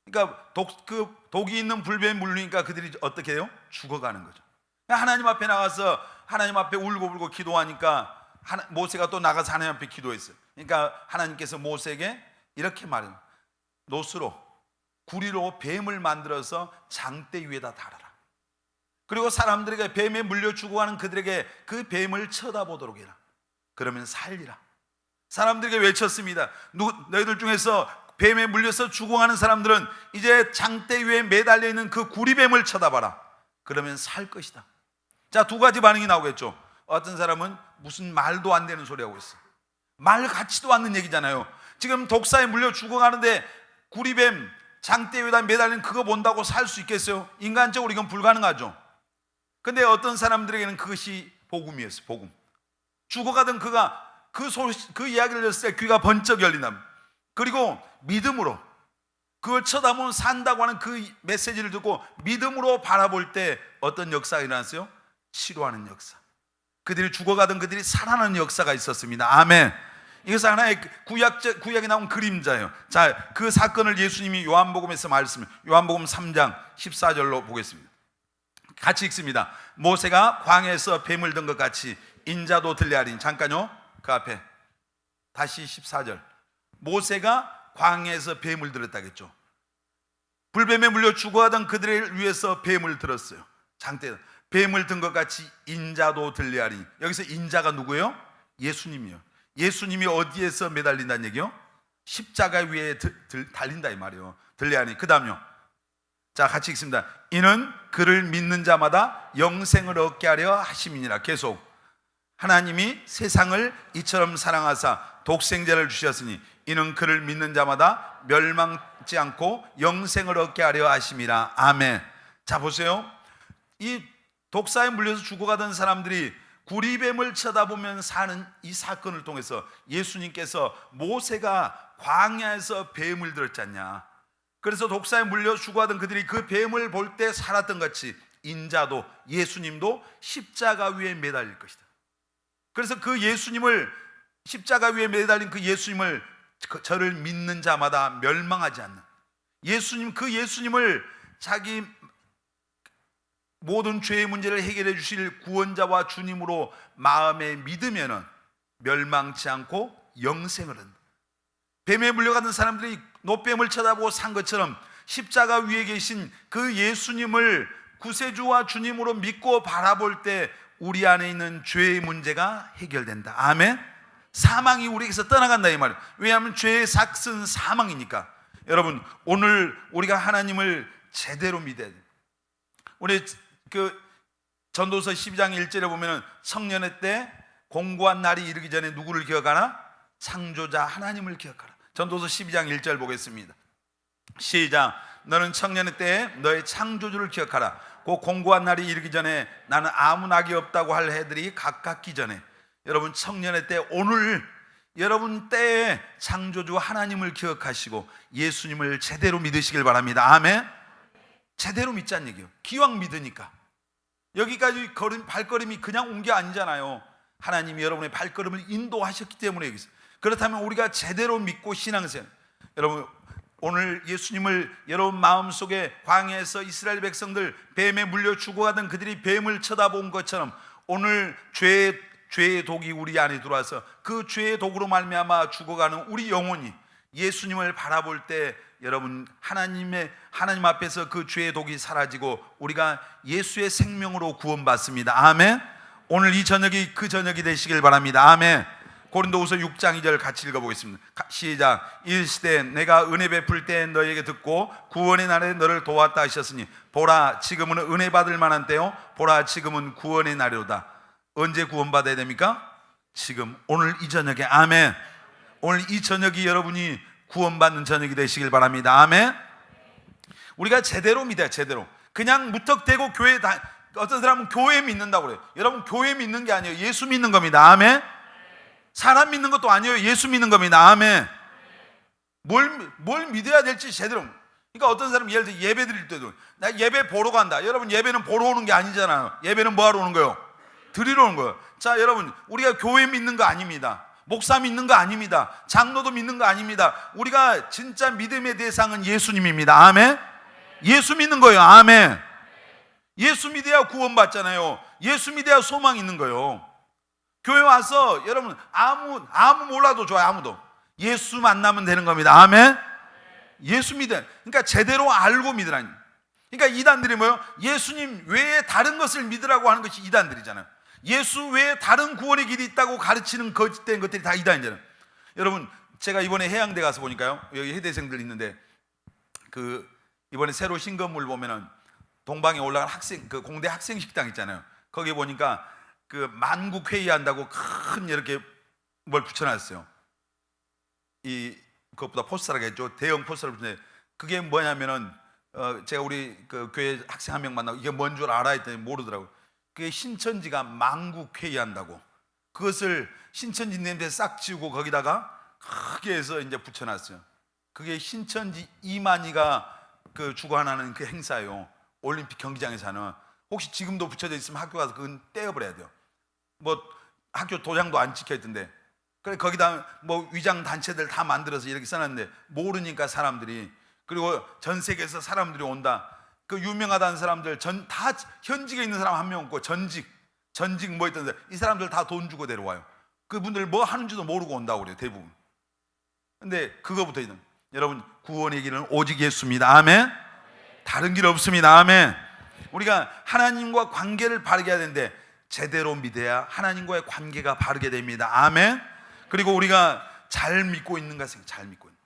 S1: 그러니까 독이 있는 불뱀 물리니까 그들이 어떻게 해요? 죽어가는 거죠. 하나님 앞에 나가서 하나님 앞에 울고불고 기도하니까 모세가 또 나가서 하나님 앞에 기도했어요. 그러니까 하나님께서 모세에게 이렇게 말해요. 노스로 구리로 뱀을 만들어서 장대 위에다 달아라. 그리고 사람들에게 뱀에 물려 죽어가는 그들에게 그 뱀을 쳐다보도록 해라. 그러면 살리라. 사람들에게 외쳤습니다. 너희들 중에서 뱀에 물려서 죽어가는 사람들은 이제 장대 위에 매달려 있는 그 구리뱀을 쳐다봐라. 그러면 살 것이다. 자, 두 가지 반응이 나오겠죠. 어떤 사람은 무슨 말도 안 되는 소리 하고 있어. 말 같지도 않는 얘기잖아요. 지금 독사에 물려 죽어가는데 구리뱀 장대 위에다 매달린 그거 본다고 살 수 있겠어요? 인간적으로 이건 불가능하죠. 근데 어떤 사람들에게는 그것이 복음이었어요. 복음. 죽어가던 그가 그 이야기를 들었을 때 귀가 번쩍 열린다. 그리고 믿음으로 그걸 쳐다보면 산다고 하는 그 메시지를 듣고 믿음으로 바라볼 때 어떤 역사가 일어났어요? 치료하는 역사. 그들이 죽어가던 그들이 살아나는 역사가 있었습니다. 아멘. 이것은 하나의 구약에 나온 그림자예요. 자, 그 사건을 예수님이 요한복음에서 말씀을 요한복음 3장 14절로 보겠습니다. 같이 읽습니다. 모세가 광야에서 뱀을 든 것 같이 인자도 들려하리니. 잠깐요. 그 앞에 다시 14절. 모세가 광야에서 뱀을 들었다겠죠. 불뱀에 물려 죽어가던 그들을 위해서 뱀을 들었어요. 장대 뱀을 든 것 같이 인자도 들려하리니. 여기서 인자가 누구예요? 예수님이요. 예수님이 어디에서 매달린다는 얘기요? 십자가 위에 달린다 이 말이에요. 들려하니. 그 다음요. 자, 같이 읽습니다. 이는 그를 믿는 자마다 영생을 얻게 하려 하심이니라. 계속. 하나님이 세상을 이처럼 사랑하사 독생자를 주셨으니 이는 그를 믿는 자마다 멸망치 않고 영생을 얻게 하려 하심이라. 아멘. 자, 보세요. 이 독사에 물려서 죽어가던 사람들이 구리뱀을 쳐다보면 사는 이 사건을 통해서 예수님께서 모세가 광야에서 뱀을 들었지 않냐. 그래서 독사에 물려 죽어가던 그들이 그 뱀을 볼 때 살았던 같이 인자도 예수님도 십자가 위에 매달릴 것이다. 그래서 그 예수님을 십자가 위에 매달린 그 예수님을 저를 믿는 자마다 멸망하지 않는 그 예수님을 자기 모든 죄의 문제를 해결해 주실 구원자와 주님으로 마음에 믿으면은 멸망치 않고 영생을 한다. 뱀에 물려가는 사람들이 노뱀을 쳐다보고 산 것처럼 십자가 위에 계신 그 예수님을 구세주와 주님으로 믿고 바라볼 때 우리 안에 있는 죄의 문제가 해결된다. 아멘. 사망이 우리에게서 떠나간다 이 말이에요. 왜냐하면 죄의 삭은 사망이니까. 여러분, 오늘 우리가 하나님을 제대로 믿어야 돼요. 우리 그 전도서 12장 1절에 보면은 청년의 때 공고한 날이 이르기 전에 누구를 기억하나? 창조자 하나님을 기억하라. 전도서 12장 1절 보겠습니다. 시작. 너는 청년의 때에 너의 창조주를 기억하라. 그 공고한 날이 이르기 전에 나는 아무 낙이 없다고 할 해들이 가깝기 전에. 여러분, 청년의 때, 오늘 여러분 때에 창조주 하나님을 기억하시고 예수님을 제대로 믿으시길 바랍니다. 아멘. 제대로 믿자는 얘기예요. 기왕 믿으니까. 여기까지 발걸음이 그냥 온 게 아니잖아요. 하나님이 여러분의 발걸음을 인도하셨기 때문에 여기서. 그렇다면 우리가 제대로 믿고 신앙생활, 여러분 오늘 예수님을 여러분 마음속에 광야에서 이스라엘 백성들 뱀에 물려 죽어가던 그들이 뱀을 쳐다본 것처럼 오늘 죄의 독이 우리 안에 들어와서 그 죄의 독으로 말미암아 죽어가는 우리 영혼이 예수님을 바라볼 때 여러분 하나님 앞에서 그 죄의 독이 사라지고 우리가 예수의 생명으로 구원받습니다. 아멘. 오늘 이 저녁이 그 저녁이 되시길 바랍니다. 아멘. 고린도후서 6장 2절 같이 읽어보겠습니다. 시작. 이르시되 내가 은혜 베풀 때 너에게 듣고 구원의 날에 너를 도왔다 하셨으니 보라 지금은 은혜 받을 만한 때요 보라 지금은 구원의 날이로다. 언제 구원받아야 됩니까? 지금, 오늘 이 저녁에. 아멘. 오늘 이 저녁이 여러분이 구원받는 저녁이 되시길 바랍니다. 아멘. 우리가 제대로 믿어야, 제대로. 그냥 무턱대고 어떤 사람은 교회 믿는다고 그래요. 여러분, 교회 믿는 게 아니에요. 예수 믿는 겁니다. 아멘. 사람 믿는 것도 아니에요. 예수 믿는 겁니다. 아멘. 뭘 믿어야 될지 제대로. 그러니까 어떤 사람 예를 들어 예배 드릴 때도 나 예배 보러 간다. 여러분, 예배는 보러 오는 게 아니잖아요. 예배는 뭐 하러 오는 거예요? 드리러 오는 거예요. 자, 여러분, 우리가 교회 믿는 거 아닙니다. 목사 믿는 거 아닙니다. 장로도 믿는 거 아닙니다. 우리가 진짜 믿음의 대상은 예수님입니다. 아멘. 예수 믿는 거예요. 아멘. 예수 믿어야 구원받잖아요. 예수 믿어야 소망 있는 거예요. 교회 와서 여러분 아무 몰라도 좋아요. 아무도 예수 만나면 되는 겁니다. 아멘. 예수 믿어요. 그러니까 제대로 알고 믿으라니. 그러니까 이단들이 뭐예요? 예수님 외에 다른 것을 믿으라고 하는 것이 이단들이잖아요. 예수 외에 다른 구원의 길이 있다고 가르치는 거짓된 것들이 다 이단이잖아요. 여러분, 제가 이번에 해양대 가서 보니까요, 여기 해대생들 있는데 이번에 새로 신건물 보면은 동방에 올라간 그 공대 학생 식당 있잖아요. 거기 보니까 그 만국 회의한다고 큰 이렇게 뭘 붙여놨어요. 그것보다 포스터라겠죠. 대형 포스터를 붙여놨는데 그게 뭐냐면은 제가 우리 그 교회 학생 한 명 만나고 이게 뭔 줄 알아 했더니 모르더라고요. 그게 신천지가 만국 회의한다고 그것을 신천지 냄새 싹 지우고 거기다가 크게 해서 이제 붙여놨어요. 그게 신천지 이만희가 그 주관하는 그 행사예요. 올림픽 경기장에서 하는. 혹시 지금도 붙여져 있으면 학교 가서 그건 떼어버려야 돼요. 뭐 학교 도장도 안 찍혀 있던데. 그래 거기다 뭐 위장 단체들 다 만들어서 이렇게 써놨는데 모르니까 사람들이. 그리고 전 세계에서 사람들이 온다. 그 유명하다는 사람들 다 현직에 있는 사람 한 명 없고 전직 뭐 있던데 이 사람들 다 돈 주고 데려와요. 그분들 뭐 하는지도 모르고 온다고 그래요. 대부분. 근데 그거부터 있는 여러분 구원의 길은 오직 예수입니다. 아멘. 다른 길 없습니다. 아멘. 우리가 하나님과 관계를 바르게 해야 되는데 제대로 믿어야 하나님과의 관계가 바르게 됩니다. 아멘. 그리고 우리가 잘 믿고 있는 것을 잘 믿고 있는.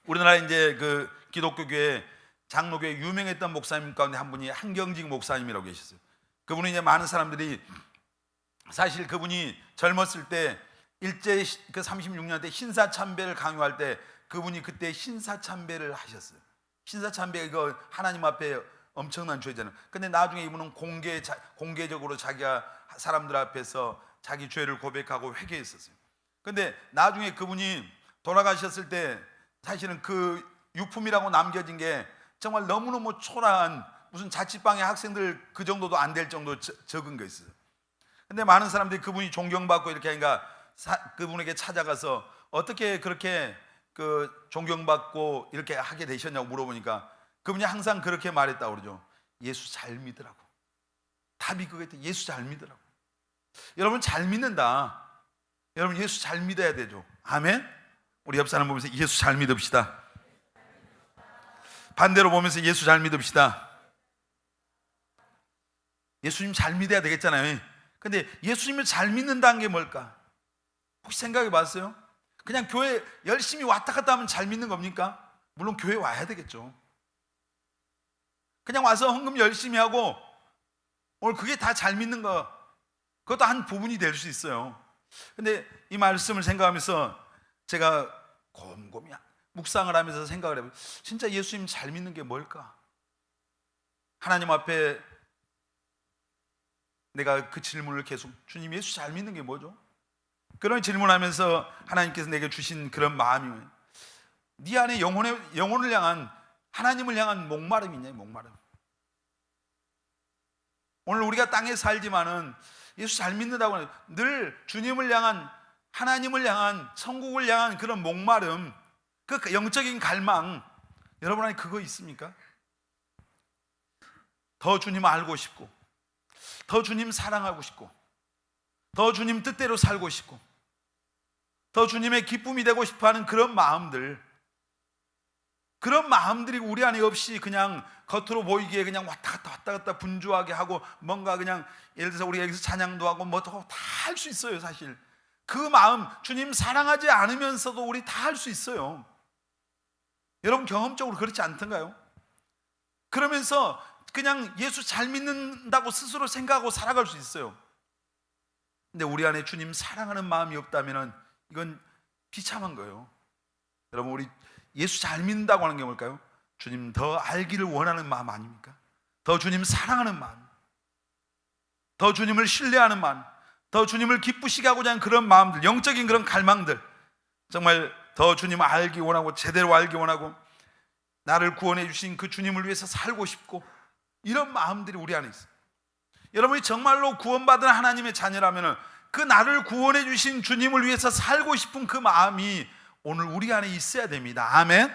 S1: 우리나라에 이제 그 기독교 교회 장로교회 유명했던 목사님 가운데 한 분이 한경직 목사님이라고 계셨어요. 그분이 이제 많은 사람들이 사실 그분이 젊었을 때 일제 그 36년 때 신사참배를 강요할 때 그분이 그때 신사참배를 하셨어요. 신사참배 이거 하나님 앞에 엄청난 죄잖아요. 근데 나중에 이분은 공개적으로 자기가 사람들 앞에서 자기 죄를 고백하고 회개했었어요. 근데 나중에 그분이 돌아가셨을 때 사실은 그 유품이라고 남겨진 게 정말 너무너무 초라한 무슨 자취방의 학생들 그 정도도 안 될 정도 적은 거 있어요. 근데 많은 사람들이 그분이 존경받고 이렇게 하니까 그분에게 찾아가서 어떻게 그렇게 그 존경받고 이렇게 하게 되셨냐고 물어보니까 그분이 항상 그렇게 말했다고 그러죠. 예수 잘 믿으라고. 답이 그거였대. 예수 잘 믿으라고. 여러분 잘 믿는다. 여러분 예수 잘 믿어야 되죠. 아멘. 우리 옆 사람 보면서 예수 잘 믿읍시다. 반대로 보면서 예수 잘 믿읍시다. 예수님 잘 믿어야 되겠잖아요. 근데 예수님을 잘 믿는다는 게 뭘까? 혹시 생각해 봤어요? 그냥 교회 열심히 왔다 갔다 하면 잘 믿는 겁니까? 물론 교회 와야 되겠죠. 그냥 와서 헌금 열심히 하고 오늘 그게 다 잘 믿는 거, 그것도 한 부분이 될 수 있어요. 근데 이 말씀을 생각하면서 제가 곰곰이 묵상을 하면서 생각을 해봐요. 진짜 예수님 잘 믿는 게 뭘까? 하나님 앞에 내가 그 질문을 계속, 주님 예수 잘 믿는 게 뭐죠? 그런 질문하면서 하나님께서 내게 주신 그런 마음이, 네 안에 영혼을 향한, 하나님을 향한 목마름이 있냐, 목마름. 오늘 우리가 땅에 살지만은 예수 잘 믿는다고 해요. 늘 주님을 향한, 하나님을 향한, 천국을 향한 그런 목마름, 그 영적인 갈망, 여러분 안에 그거 있습니까? 더 주님 알고 싶고, 더 주님 사랑하고 싶고, 더 주님 뜻대로 살고 싶고, 더 주님의 기쁨이 되고 싶어하는 그런 마음들, 그런 마음들이 우리 안에 없이 그냥 겉으로 보이기에 그냥 왔다 갔다 분주하게 하고, 뭔가 그냥 예를 들어서 우리가 여기서 찬양도 하고 뭐 다 할 수 있어요. 사실 그 마음, 주님 사랑하지 않으면서도 우리 다 할 수 있어요. 여러분 경험적으로 그렇지 않던가요? 그러면서 그냥 예수 잘 믿는다고 스스로 생각하고 살아갈 수 있어요. 근데 우리 안에 주님 사랑하는 마음이 없다면 이건 비참한 거예요. 여러분 우리 예수 잘 믿는다고 하는 게 뭘까요? 주님 더 알기를 원하는 마음 아닙니까? 더 주님 사랑하는 마음, 더 주님을 신뢰하는 마음, 더 주님을 기쁘시게 하고자 하는 그런 마음들, 영적인 그런 갈망들, 정말 더 주님을 알기 원하고 제대로 알기 원하고 나를 구원해 주신 그 주님을 위해서 살고 싶고, 이런 마음들이 우리 안에 있어요. 여러분이 정말로 구원받은 하나님의 자녀라면 그 나를 구원해 주신 주님을 위해서 살고 싶은 그 마음이 오늘 우리 안에 있어야 됩니다. 아멘.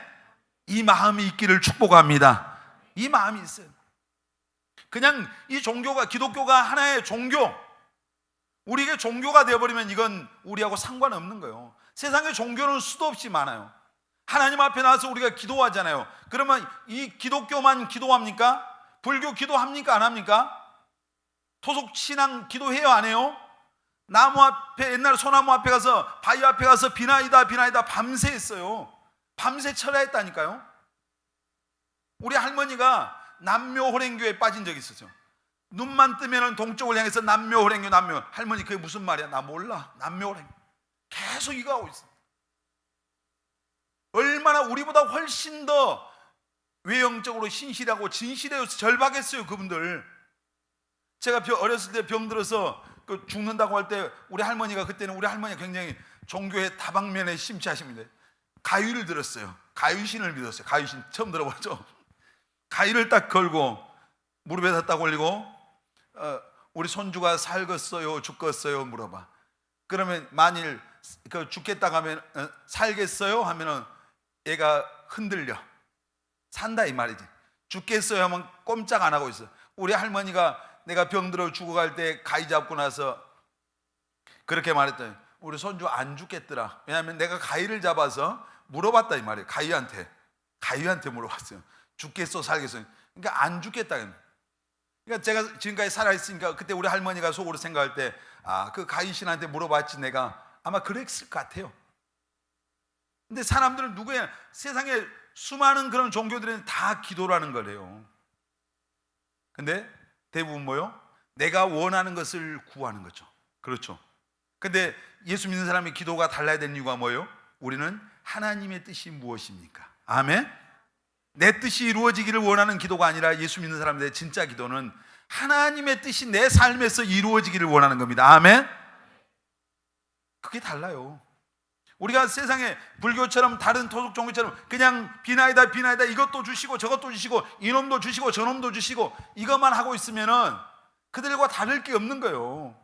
S1: 이 마음이 있기를 축복합니다. 이 마음이 있어요. 그냥 이 종교가, 기독교가 하나의 종교, 우리에게 종교가 되어버리면 이건 우리하고 상관없는 거예요. 세상에 종교는 수도 없이 많아요. 하나님 앞에 나와서 우리가 기도하잖아요. 그러면 이 기독교만 기도합니까? 불교 기도합니까? 안 합니까? 토속 신앙 기도해요? 안 해요? 나무 앞에, 옛날 소나무 앞에 가서, 바위 앞에 가서 비나이다 밤새 했어요. 밤새 철야했다니까요. 우리 할머니가 남묘호랭교에 빠진 적이 있었죠. 눈만 뜨면 동쪽을 향해서 남묘호랭교, 할머니 그게 무슨 말이야? 나 몰라. 남묘호랭교 계속 이거 하고 있어. 얼마나 우리보다 훨씬 더 외형적으로 신실하고 진실해서 절박했어요 그분들. 제가 어렸을 때 병들어서 죽는다고 할 때 우리 할머니가, 그때는 우리 할머니가 굉장히 종교의 다방면에 심취하십니다. 가위를 들었어요. 가위신을 믿었어요. 가위신 처음 들어보죠? 가위를 딱 걸고 무릎에다 딱 올리고 우리 손주가 살겠어요 죽겠어요 물어봐. 그러면 만일 죽겠다고 하면 살겠어요 하면은 얘가 흔들려. 산다 이 말이지. 죽겠어요 하면 꼼짝 안 하고 있어. 우리 할머니가 내가 병들어 죽어갈 때 가위 잡고 나서 그렇게 말했더니 우리 손주 안 죽겠더라. 왜냐하면 내가 가위를 잡아서 물어봤다 이 말이에요. 가위한테 물어봤어요. 죽겠어 살겠어. 그러니까 안 죽겠다. 그러니까 제가 지금까지 살아있으니까 그때 우리 할머니가 속으로 생각할 때 그 가위신한테 물어봤지 내가, 아마 그랬을 것 같아요. 근데 사람들은 누구야? 세상에 수많은 그런 종교들은 다 기도라는 거래요. 근데 대부분 뭐요? 내가 원하는 것을 구하는 거죠. 그렇죠. 근데 예수 믿는 사람의 기도가 달라야 되는 이유가 뭐예요? 우리는 하나님의 뜻이 무엇입니까? 아멘. 내 뜻이 이루어지기를 원하는 기도가 아니라, 예수 믿는 사람들의 진짜 기도는 하나님의 뜻이 내 삶에서 이루어지기를 원하는 겁니다. 아멘. 그게 달라요. 우리가 세상에 불교처럼 다른 토속 종교처럼 그냥 비나이다 이것도 주시고 저것도 주시고 이놈도 주시고 저놈도 주시고 이것만 하고 있으면은 그들과 다를 게 없는 거예요.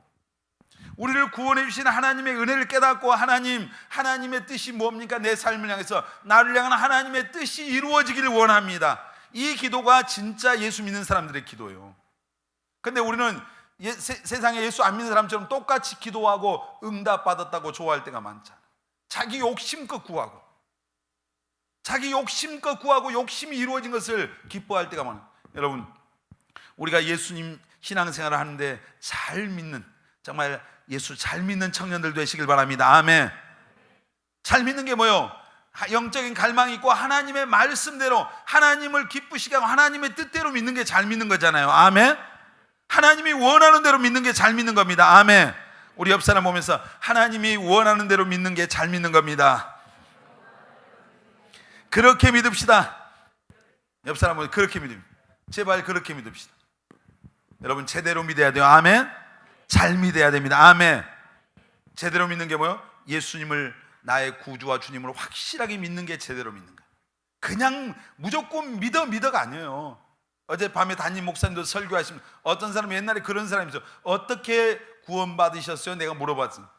S1: 우리를 구원해 주신 하나님의 은혜를 깨닫고 하나님의 뜻이 뭡니까? 내 삶을 향해서 나를 향한 하나님의 뜻이 이루어지기를 원합니다. 이 기도가 진짜 예수 믿는 사람들의 기도예요. 근데 우리는 세상에 예수 안 믿는 사람처럼 똑같이 기도하고 응답받았다고 좋아할 때가 많잖아요. 자기 욕심껏 구하고 욕심이 이루어진 것을 기뻐할 때가 많아요. 여러분, 우리가 예수님 신앙생활을 하는데 잘 믿는, 정말 예수 잘 믿는 청년들 되시길 바랍니다. 아멘. 잘 믿는 게 뭐예요? 영적인 갈망이 있고 하나님의 말씀대로 하나님을 기쁘시게 하고 하나님의 뜻대로 믿는 게 잘 믿는 거잖아요. 아멘. 하나님이 원하는 대로 믿는 게 잘 믿는 겁니다. 아멘. 우리 옆 사람 보면서 하나님이 원하는 대로 믿는 게 잘 믿는 겁니다. 그렇게 믿읍시다. 옆 사람 보면 그렇게 믿읍니다. 제발 그렇게 믿읍시다. 여러분, 제대로 믿어야 돼요. 아멘. 잘 믿어야 됩니다. 아멘. 제대로 믿는 게 뭐예요? 예수님을 나의 구주와 주님으로 확실하게 믿는 게 제대로 믿는 거예요. 그냥 무조건 믿어가 아니에요. 어젯밤에 담임 목사님도 설교하시면 어떤 사람이 옛날에 그런 사람이 있어요. 어떻게 구원받으셨어요? 내가 물어봤어요.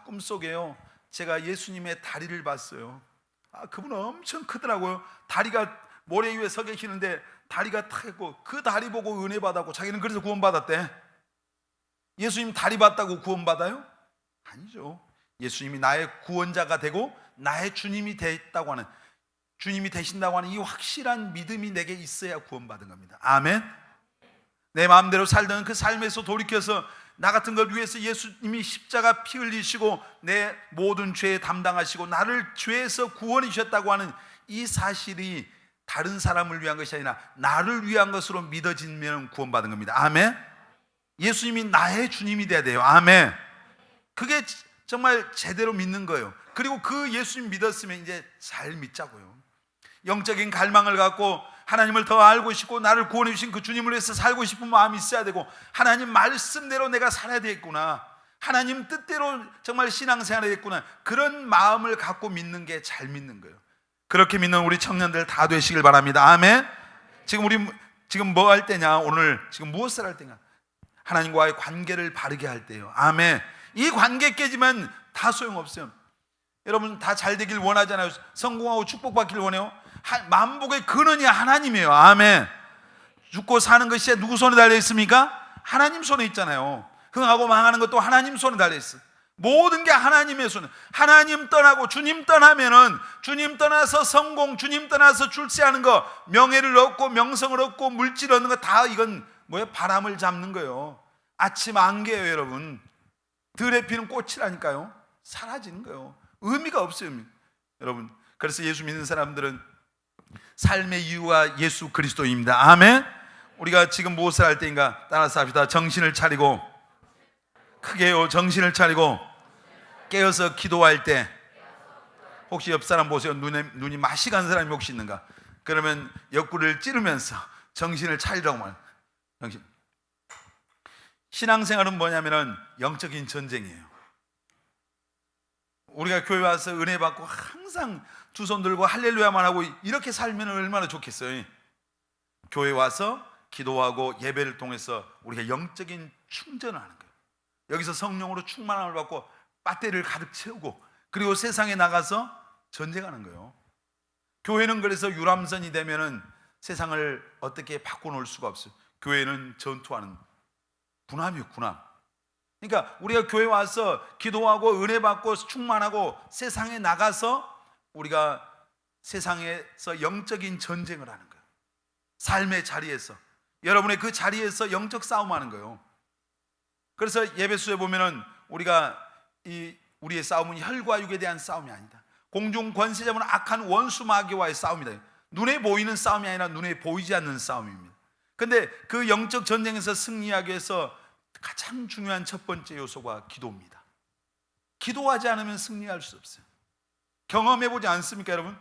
S1: 꿈속에요, 제가 예수님의 다리를 봤어요. 그분은 엄청 크더라고요. 다리가 모래 위에 서 계시는데 다리가 탁 있고 그 다리 보고 은혜 받았고 자기는 그래서 구원받았대. 예수님 다리 봤다고 구원받아요? 아니죠. 예수님이 나의 구원자가 되고 나의 주님이 되신다고 하는 이 확실한 믿음이 내게 있어야 구원받은 겁니다. 아멘. 내 마음대로 살던 그 삶에서 돌이켜서 나 같은 걸 위해서 예수님이 십자가 피 흘리시고 내 모든 죄 담당하시고 나를 죄에서 구원해 주셨다고 하는 이 사실이 다른 사람을 위한 것이 아니라 나를 위한 것으로 믿어지면 구원받은 겁니다. 아멘. 예수님이 나의 주님이 돼야 돼요. 아멘. 그게 정말 제대로 믿는 거예요. 그리고 그 예수님 믿었으면 이제 잘 믿자고요. 영적인 갈망을 갖고 하나님을 더 알고 싶고 나를 구원해 주신 그 주님을 위해서 살고 싶은 마음이 있어야 되고 하나님 말씀대로 내가 살아야 되겠구나, 하나님 뜻대로 정말 신앙생활을 해야겠구나, 그런 마음을 갖고 믿는 게 잘 믿는 거예요. 그렇게 믿는 우리 청년들 다 되시길 바랍니다. 아멘. 지금 뭐 할 때냐? 오늘 지금 무엇을 할 때냐? 하나님과의 관계를 바르게 할 때예요. 아멘. 이 관계 깨지면 다 소용없어요. 여러분 다 잘 되길 원하잖아요. 성공하고 축복받길 원해요. 만복의 근원이 하나님이에요. 아멘. 죽고 사는 것이 누구 손에 달려 있습니까? 하나님 손에 있잖아요. 흥하고 망하는 것도 하나님 손에 달려 있어요. 모든 게 하나님의 손에. 하나님 떠나고 주님 떠나면은, 주님 떠나서 성공, 주님 떠나서 출세하는 거, 명예를 얻고 명성을 얻고 물질 얻는 거 다 이건 뭐예요? 바람을 잡는 거예요. 아침 안개예요. 여러분, 들에 피는 꽃이라니까요. 사라지는 거예요. 의미가 없어요. 여러분, 그래서 예수 믿는 사람들은 삶의 이유가 예수 그리스도입니다. 아멘. 우리가 지금 무엇을 할 때인가? 따라서 합시다. 정신을 차리고, 크게요, 정신을 차리고 깨어서 기도할 때. 혹시 옆 사람 보세요. 눈이 맛이 간 사람이 혹시 있는가? 그러면 옆구리를 찌르면서 정신을 차리라고 말해요. 정신. 신앙생활은 뭐냐면은 영적인 전쟁이에요. 우리가 교회 와서 은혜 받고 항상 두 손 들고 할렐루야만 하고 이렇게 살면 얼마나 좋겠어요. 교회 와서 기도하고 예배를 통해서 우리가 영적인 충전을 하는 거예요. 여기서 성령으로 충만함을 받고 배터리를 가득 채우고, 그리고 세상에 나가서 전쟁하는 거예요. 교회는 그래서 유람선이 되면은 세상을 어떻게 바꿔놓을 수가 없어요. 교회는 전투하는 군함이에요. 군함. 그러니까 우리가 교회 와서 기도하고 은혜 받고 충만하고 세상에 나가서 우리가 세상에서 영적인 전쟁을 하는 거예요. 삶의 자리에서, 여러분의 그 자리에서 영적 싸움하는 거예요. 그래서 예배수에 보면은 우리의 싸움은 혈과 육에 대한 싸움이 아니다. 공중 권세 잡은 악한 원수 마귀와의 싸움이다. 눈에 보이는 싸움이 아니라 눈에 보이지 않는 싸움입니다. 근데 그 영적 전쟁에서 승리하기 위해서 가장 중요한 첫 번째 요소가 기도입니다. 기도하지 않으면 승리할 수 없어요. 경험해보지 않습니까, 여러분?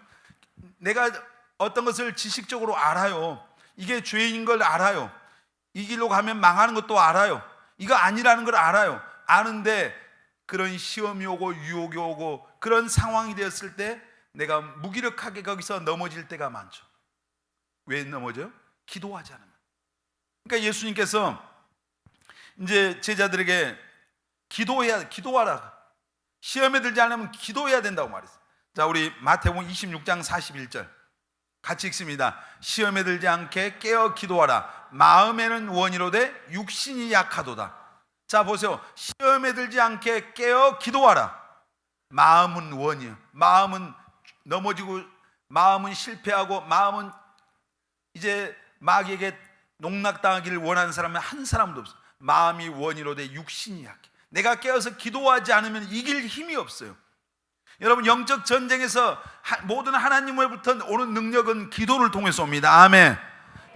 S1: 내가 어떤 것을 지식적으로 알아요. 이게 죄인 걸 알아요. 이 길로 가면 망하는 것도 알아요. 이거 아니라는 걸 알아요. 아는데 그런 시험이 오고 유혹이 오고 그런 상황이 되었을 때 내가 무기력하게 거기서 넘어질 때가 많죠. 왜 넘어져요? 기도하지 않으면. 그러니까 예수님께서 이제 제자들에게 기도하라. 시험에 들지 않으면 기도해야 된다고 말했어요. 자, 우리 마태복음 26장 41절 같이 읽습니다. 시험에 들지 않게 깨어 기도하라. 마음에는 원이로되 육신이 약하도다. 자, 보세요. 시험에 들지 않게 깨어 기도하라. 마음은 원이에요. 마음은 넘어지고, 마음은 실패하고, 마음은 이제 마귀에게 농락당하기를 원하는 사람은 한 사람도 없어요. 마음이 원이로되 육신이 약해. 내가 깨어서 기도하지 않으면 이길 힘이 없어요. 여러분, 영적 전쟁에서 모든 하나님으로부터 오는 능력은 기도를 통해서 옵니다. 아멘.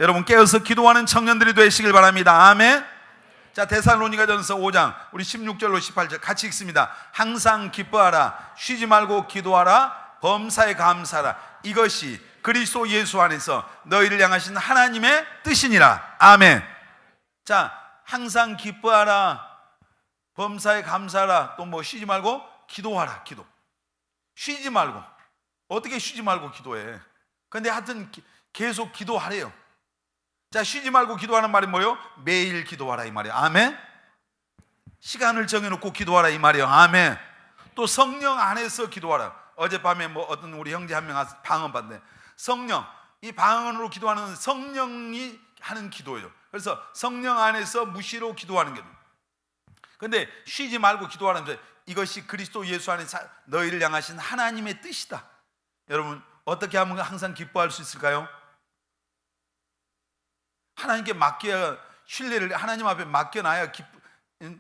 S1: 여러분, 깨어서 기도하는 청년들이 되시길 바랍니다. 아멘. 자, 데살로니가전서 5장 우리 16절로 18절 같이 읽습니다. 항상 기뻐하라. 쉬지 말고 기도하라. 범사에 감사하라. 이것이 그리스도 예수 안에서 너희를 향하신 하나님의 뜻이니라. 아멘. 자, 항상 기뻐하라. 범사에 감사하라. 또 뭐 쉬지 말고 기도하라. 기도. 쉬지 말고. 어떻게 쉬지 말고 기도해? 근데 하여튼 계속 기도하래요. 자, 쉬지 말고 기도하는 말이 뭐예요? 매일 기도하라 이 말이에요. 아멘. 시간을 정해놓고 기도하라 이 말이에요. 아멘. 또 성령 안에서 기도하라. 어젯밤에 뭐 어떤 우리 형제 한 명 방언 받네. 성령, 이 방언으로 기도하는 성령이 하는 기도예요. 그래서 성령 안에서 무시로 기도하는 게. 근데 쉬지 말고 기도하라면서 이것이 그리스도 예수 안에서 너희를 향하신 하나님의 뜻이다. 여러분, 어떻게 하면 항상 기뻐할 수 있을까요? 하나님께 맡겨야, 신뢰를 하나님 앞에 맡겨놔야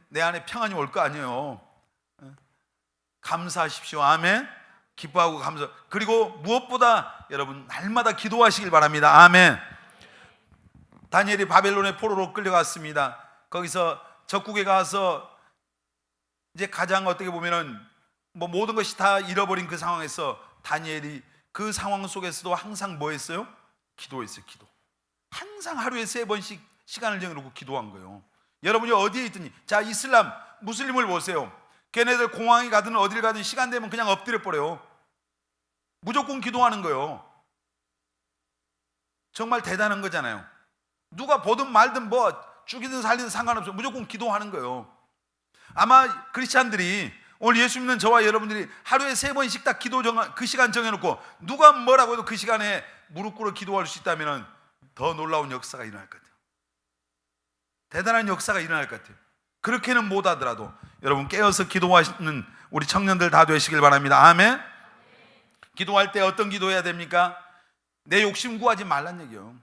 S1: 내 안에 평안이 올 거 아니에요. 감사하십시오. 아멘. 기뻐하고 감사. 그리고 무엇보다 여러분 날마다 기도하시길 바랍니다. 아멘. 다니엘이 바벨론의 포로로 끌려갔습니다. 거기서 적국에 가서 이제 가장 어떻게 보면은 뭐 모든 것이 다 잃어버린 그 상황에서 다니엘이 그 상황 속에서도 항상 뭐 했어요? 기도했어요. 기도. 항상 하루에 3번씩 시간을 정해놓고 기도한 거예요. 여러분이 어디에 있든지, 자, 이슬람 무슬림을 보세요. 걔네들 공항에 가든 어딜 가든 시간 되면 그냥 엎드려 버려요. 무조건 기도하는 거예요. 정말 대단한 거잖아요. 누가 보든 말든 뭐 죽이든 살리든 상관없어요. 무조건 기도하는 거예요. 아마 크리스찬들이 오늘 예수 믿는 저와 여러분들이 하루에 3번씩 딱 기도 그 시간 정해놓고 누가 뭐라고 해도 그 시간에 무릎 꿇어 기도할 수 있다면 더 놀라운 역사가 일어날 것 같아요. 대단한 역사가 일어날 것 같아요. 그렇게는 못하더라도 여러분 깨어서 기도하시는 우리 청년들 다 되시길 바랍니다. 아멘. 기도할 때 어떤 기도해야 됩니까? 내 욕심 구하지 말란 얘기예요.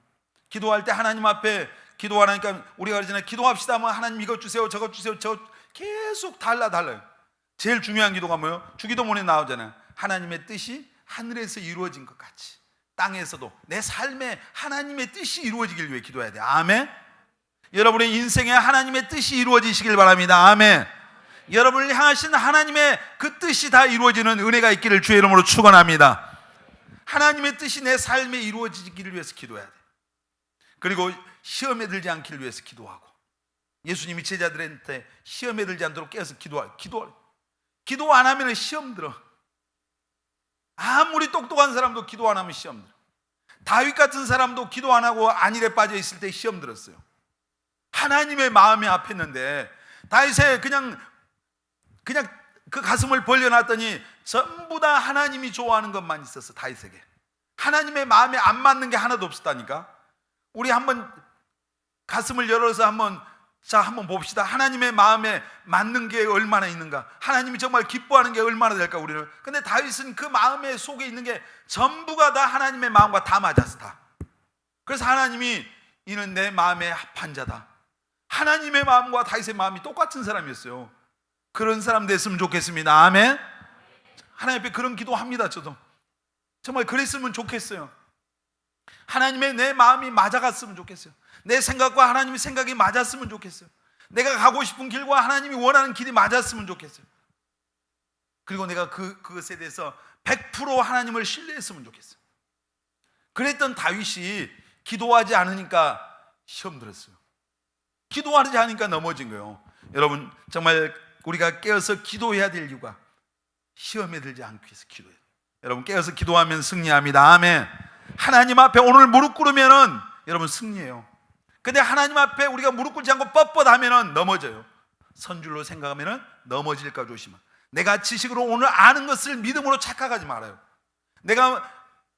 S1: 기도할 때 하나님 앞에 기도하니까 우리가 그러잖아요. 기도합시다 하면 하나님 이것 주세요, 저것 주세요, 저 계속 달라요. 제일 중요한 기도가 뭐예요? 주기도문에 나오잖아요. 하나님의 뜻이 하늘에서 이루어진 것 같이 땅에서도 내 삶에 하나님의 뜻이 이루어지길 위해 기도해야 돼요. 아멘. 여러분의 인생에 하나님의 뜻이 이루어지시길 바랍니다. 아멘. 여러분을 향하신 하나님의 그 뜻이 다 이루어지는 은혜가 있기를 주의 이름으로 축원합니다. 하나님의 뜻이 내 삶에 이루어지기를 위해서 기도해야 돼. 그리고 시험에 들지 않기를 위해서 기도하고, 예수님이 제자들한테 시험에 들지 않도록 깨어서 기도하라. 기도 안 하면 시험 들어. 아무리 똑똑한 사람도 기도 안 하면 시험 들어. 다윗 같은 사람도 기도 안 하고 안일에 빠져 있을 때 시험 들었어요. 하나님의 마음에 합했는데 다윗에 그냥 그 가슴을 벌려놨더니 전부 다 하나님이 좋아하는 것만 있었어. 다윗에게 하나님의 마음에 안 맞는 게 하나도 없었다니까. 우리 한번 가슴을 열어서 한번 봅시다. 하나님의 마음에 맞는 게 얼마나 있는가, 하나님이 정말 기뻐하는 게 얼마나 될까 우리는. 근데 다윗은 그 마음에 속에 있는 게 전부가 다 하나님의 마음과 다 맞았어. 다. 그래서 하나님이 이는 내 마음에 합한 자다. 하나님의 마음과 다윗의 마음이 똑같은 사람이었어요. 그런 사람 됐으면 좋겠습니다. 아멘. 하나님 앞에 그런 기도합니다. 저도 정말 그랬으면 좋겠어요. 하나님의 내 마음이 맞아갔으면 좋겠어요. 내 생각과 하나님의 생각이 맞았으면 좋겠어요. 내가 가고 싶은 길과 하나님이 원하는 길이 맞았으면 좋겠어요. 그리고 내가 그것에 대해서 100% 하나님을 신뢰했으면 좋겠어요. 그랬던 다윗이 기도하지 않으니까 시험 들었어요. 기도하지 않으니까 넘어진 거예요. 여러분, 정말 우리가 깨어서 기도해야 될 이유가 시험에 들지 않기 위해서 기도해요. 여러분, 깨어서 기도하면 승리합니다. 아멘. 하나님 앞에 오늘 무릎 꿇으면은 여러분 승리해요. 근데 하나님 앞에 우리가 무릎 꿇지 않고 뻣뻣하면은 넘어져요. 선줄로 생각하면 넘어질까 조심하. 내가 지식으로 오늘 아는 것을 믿음으로 착각하지 말아요. 내가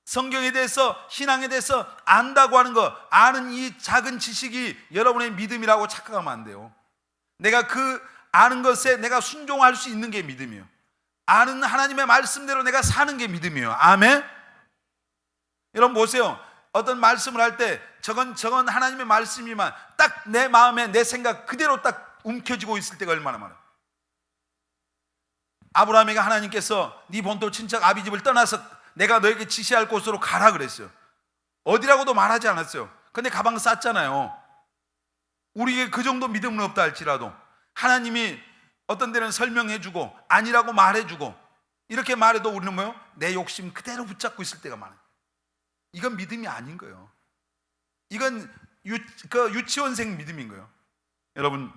S1: 성경에 대해서, 신앙에 대해서 안다고 하는 거, 아는 이 작은 지식이 여러분의 믿음이라고 착각하면 안 돼요. 내가 그 아는 것에 내가 순종할 수 있는 게 믿음이에요. 아는 하나님의 말씀대로 내가 사는 게 믿음이에요. 아멘. 여러분 보세요. 어떤 말씀을 할 때 저건 하나님의 말씀이지만 딱 내 마음에 내 생각 그대로 딱 움켜쥐고 있을 때가 얼마나 많아요. 아브라함에게 하나님께서 네 본토 친척 아비집을 떠나서 내가 너에게 지시할 곳으로 가라 그랬어요. 어디라고도 말하지 않았어요. 근데 가방 쌌잖아요. 우리에게 그 정도 믿음은 없다 할지라도 하나님이 어떤 데는 설명해주고 아니라고 말해주고 이렇게 말해도 우리는 뭐요? 내 욕심 그대로 붙잡고 있을 때가 많아요. 이건 믿음이 아닌 거예요. 이건 유치원생 믿음인 거예요. 여러분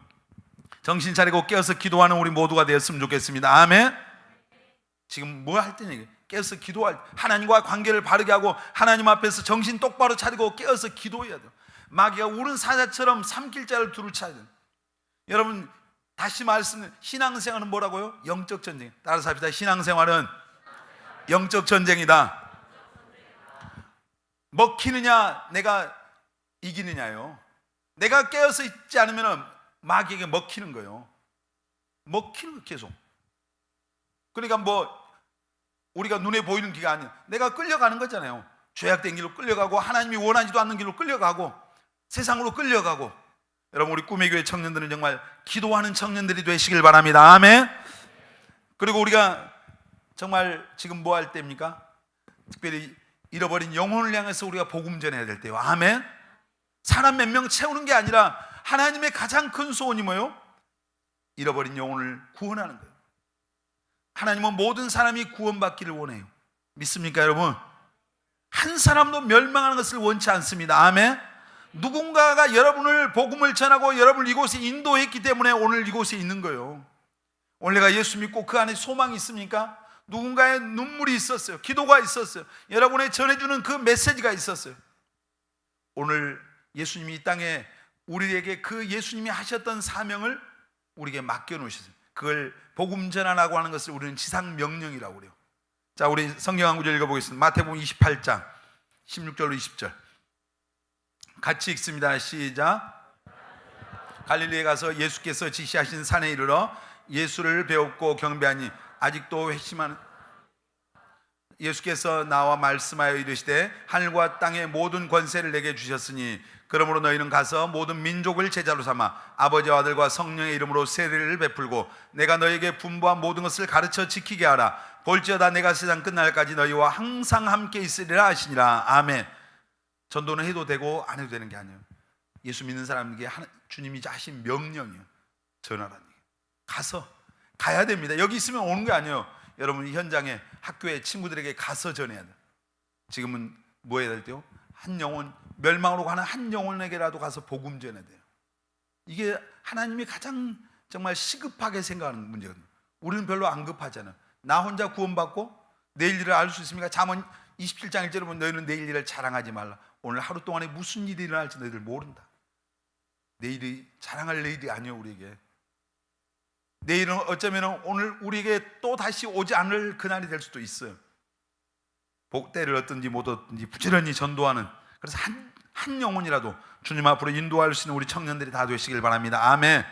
S1: 정신 차리고 깨어서 기도하는 우리 모두가 되었으면 좋겠습니다. 아멘. 지금 뭐 할 때냐, 깨어서 기도할 때 하나님과 관계를 바르게 하고 하나님 앞에서 정신 똑바로 차리고 깨어서 기도해야 돼요. 마귀가 우는 사자처럼 삼킬 자를 두루 차야 돼요. 여러분 다시 말씀, 신앙생활은 뭐라고요? 영적 전쟁. 따라서 합시다. 신앙생활은 영적 전쟁이다. 먹히느냐 내가 이기느냐요. 내가 깨어서 있지 않으면 마귀에게 먹히는 거예요. 먹히는 거 계속. 그러니까 뭐 우리가 눈에 보이는 길이 아니야. 내가 끌려가는 거잖아요. 죄악된 길로 끌려가고 하나님이 원하지도 않는 길로 끌려가고 세상으로 끌려가고. 여러분 우리 꿈의 교회 청년들은 정말 기도하는 청년들이 되시길 바랍니다. 아멘. 그리고 우리가 정말 지금 뭐 할 때입니까? 특별히 잃어버린 영혼을 향해서 우리가 복음 전해야 될 때요. 아멘. 사람 몇 명 채우는 게 아니라 하나님의 가장 큰 소원이 뭐예요? 잃어버린 영혼을 구원하는 거예요. 하나님은 모든 사람이 구원받기를 원해요. 믿습니까 여러분? 한 사람도 멸망하는 것을 원치 않습니다. 아멘. 누군가가 여러분을 복음을 전하고 여러분을 이곳에 인도했기 때문에 오늘 이곳에 있는 거예요. 오늘 내가 예수 믿고 그 안에 소망이 있습니까? 누군가의 눈물이 있었어요. 기도가 있었어요. 여러분의 전해주는 그 메시지가 있었어요. 오늘 예수님이 이 땅에 우리에게 그 예수님이 하셨던 사명을 우리에게 맡겨놓으셨어요. 그걸 복음 전하라고 하는 것을 우리는 지상 명령이라고 그래요. 자, 우리 성경 한 구절 읽어보겠습니다. 마태복음 28장 16절로 20절 같이 읽습니다. 시작. 갈릴리에 가서 예수께서 지시하신 산에 이르러 예수를 배웠고 경배하니 아직도 회심하는 예수께서 나와 말씀하여 이르시되 하늘과 땅의 모든 권세를 내게 주셨으니 그러므로 너희는 가서 모든 민족을 제자로 삼아 아버지와 아들과 성령의 이름으로 세례를 베풀고 내가 너희에게 분부한 모든 것을 가르쳐 지키게 하라. 볼지어다 내가 세상 끝날까지 너희와 항상 함께 있으리라 하시니라. 아멘. 전도는 해도 되고 안 해도 되는 게 아니에요. 예수 믿는 사람에게 주님이 하신 명령이에요. 전하라는 얘기예요. 가서 가야 됩니다. 여기 있으면 오는 게 아니에요. 여러분 현장에 학교에 친구들에게 가서 전해야 돼요. 지금은 뭐 해야 될 때요? 한 영혼, 멸망으로 가는 한 영혼에게라도 가서 복음 전해야 돼요. 이게 하나님이 가장 정말 시급하게 생각하는 문제거든요. 우리는 별로 안 급하잖아요. 나 혼자 구원받고 내일 일을 알 수 있습니까? 잠언 27장 1절에 보면 너희는 내일 일을 자랑하지 말라. 오늘 하루 동안에 무슨 일이 일어날지 너희들 모른다. 내일이 자랑할 내일이 아니에요. 우리에게 내일은 어쩌면 오늘 우리에게 또 다시 오지 않을 그날이 될 수도 있어요. 복대를 얻든지 못 얻든지 부지런히 전도하는, 그래서 한 영혼이라도 주님 앞으로 인도할 수 있는 우리 청년들이 다 되시길 바랍니다. 아멘.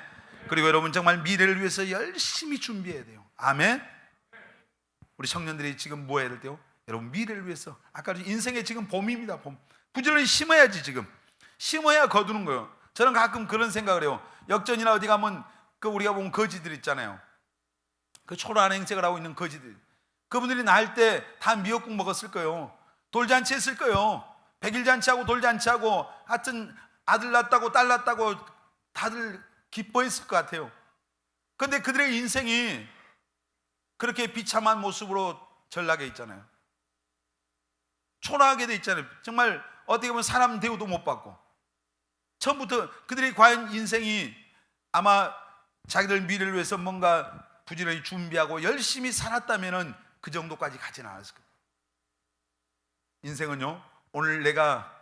S1: 그리고 여러분 정말 미래를 위해서 열심히 준비해야 돼요. 아멘. 우리 청년들이 지금 뭐 해야 될 때요? 여러분 미래를 위해서, 아까 인생의 지금 봄입니다. 봄. 부지런히 심어야지. 지금 심어야 거두는 거예요. 저는 가끔 그런 생각을 해요. 역전이나 어디 가면 그 우리가 보면 거지들 있잖아요. 그 초라한 행색을 하고 있는 거지들, 그분들이 날 때 다 미역국 먹었을 거예요. 돌잔치 했을 거예요. 백일잔치하고 돌잔치하고 하여튼 아들 낳았다고 딸 낳았다고 다들 기뻐했을 것 같아요. 그런데 그들의 인생이 그렇게 비참한 모습으로 전락해 있잖아요. 초라하게 돼 있잖아요. 정말 어떻게 보면 사람 대우도 못 받고. 처음부터 그들의 과연 인생이 아마 자기들 미래를 위해서 뭔가 부지런히 준비하고 열심히 살았다면 그 정도까지 가지는 않았을 거예요. 인생은요, 오늘 내가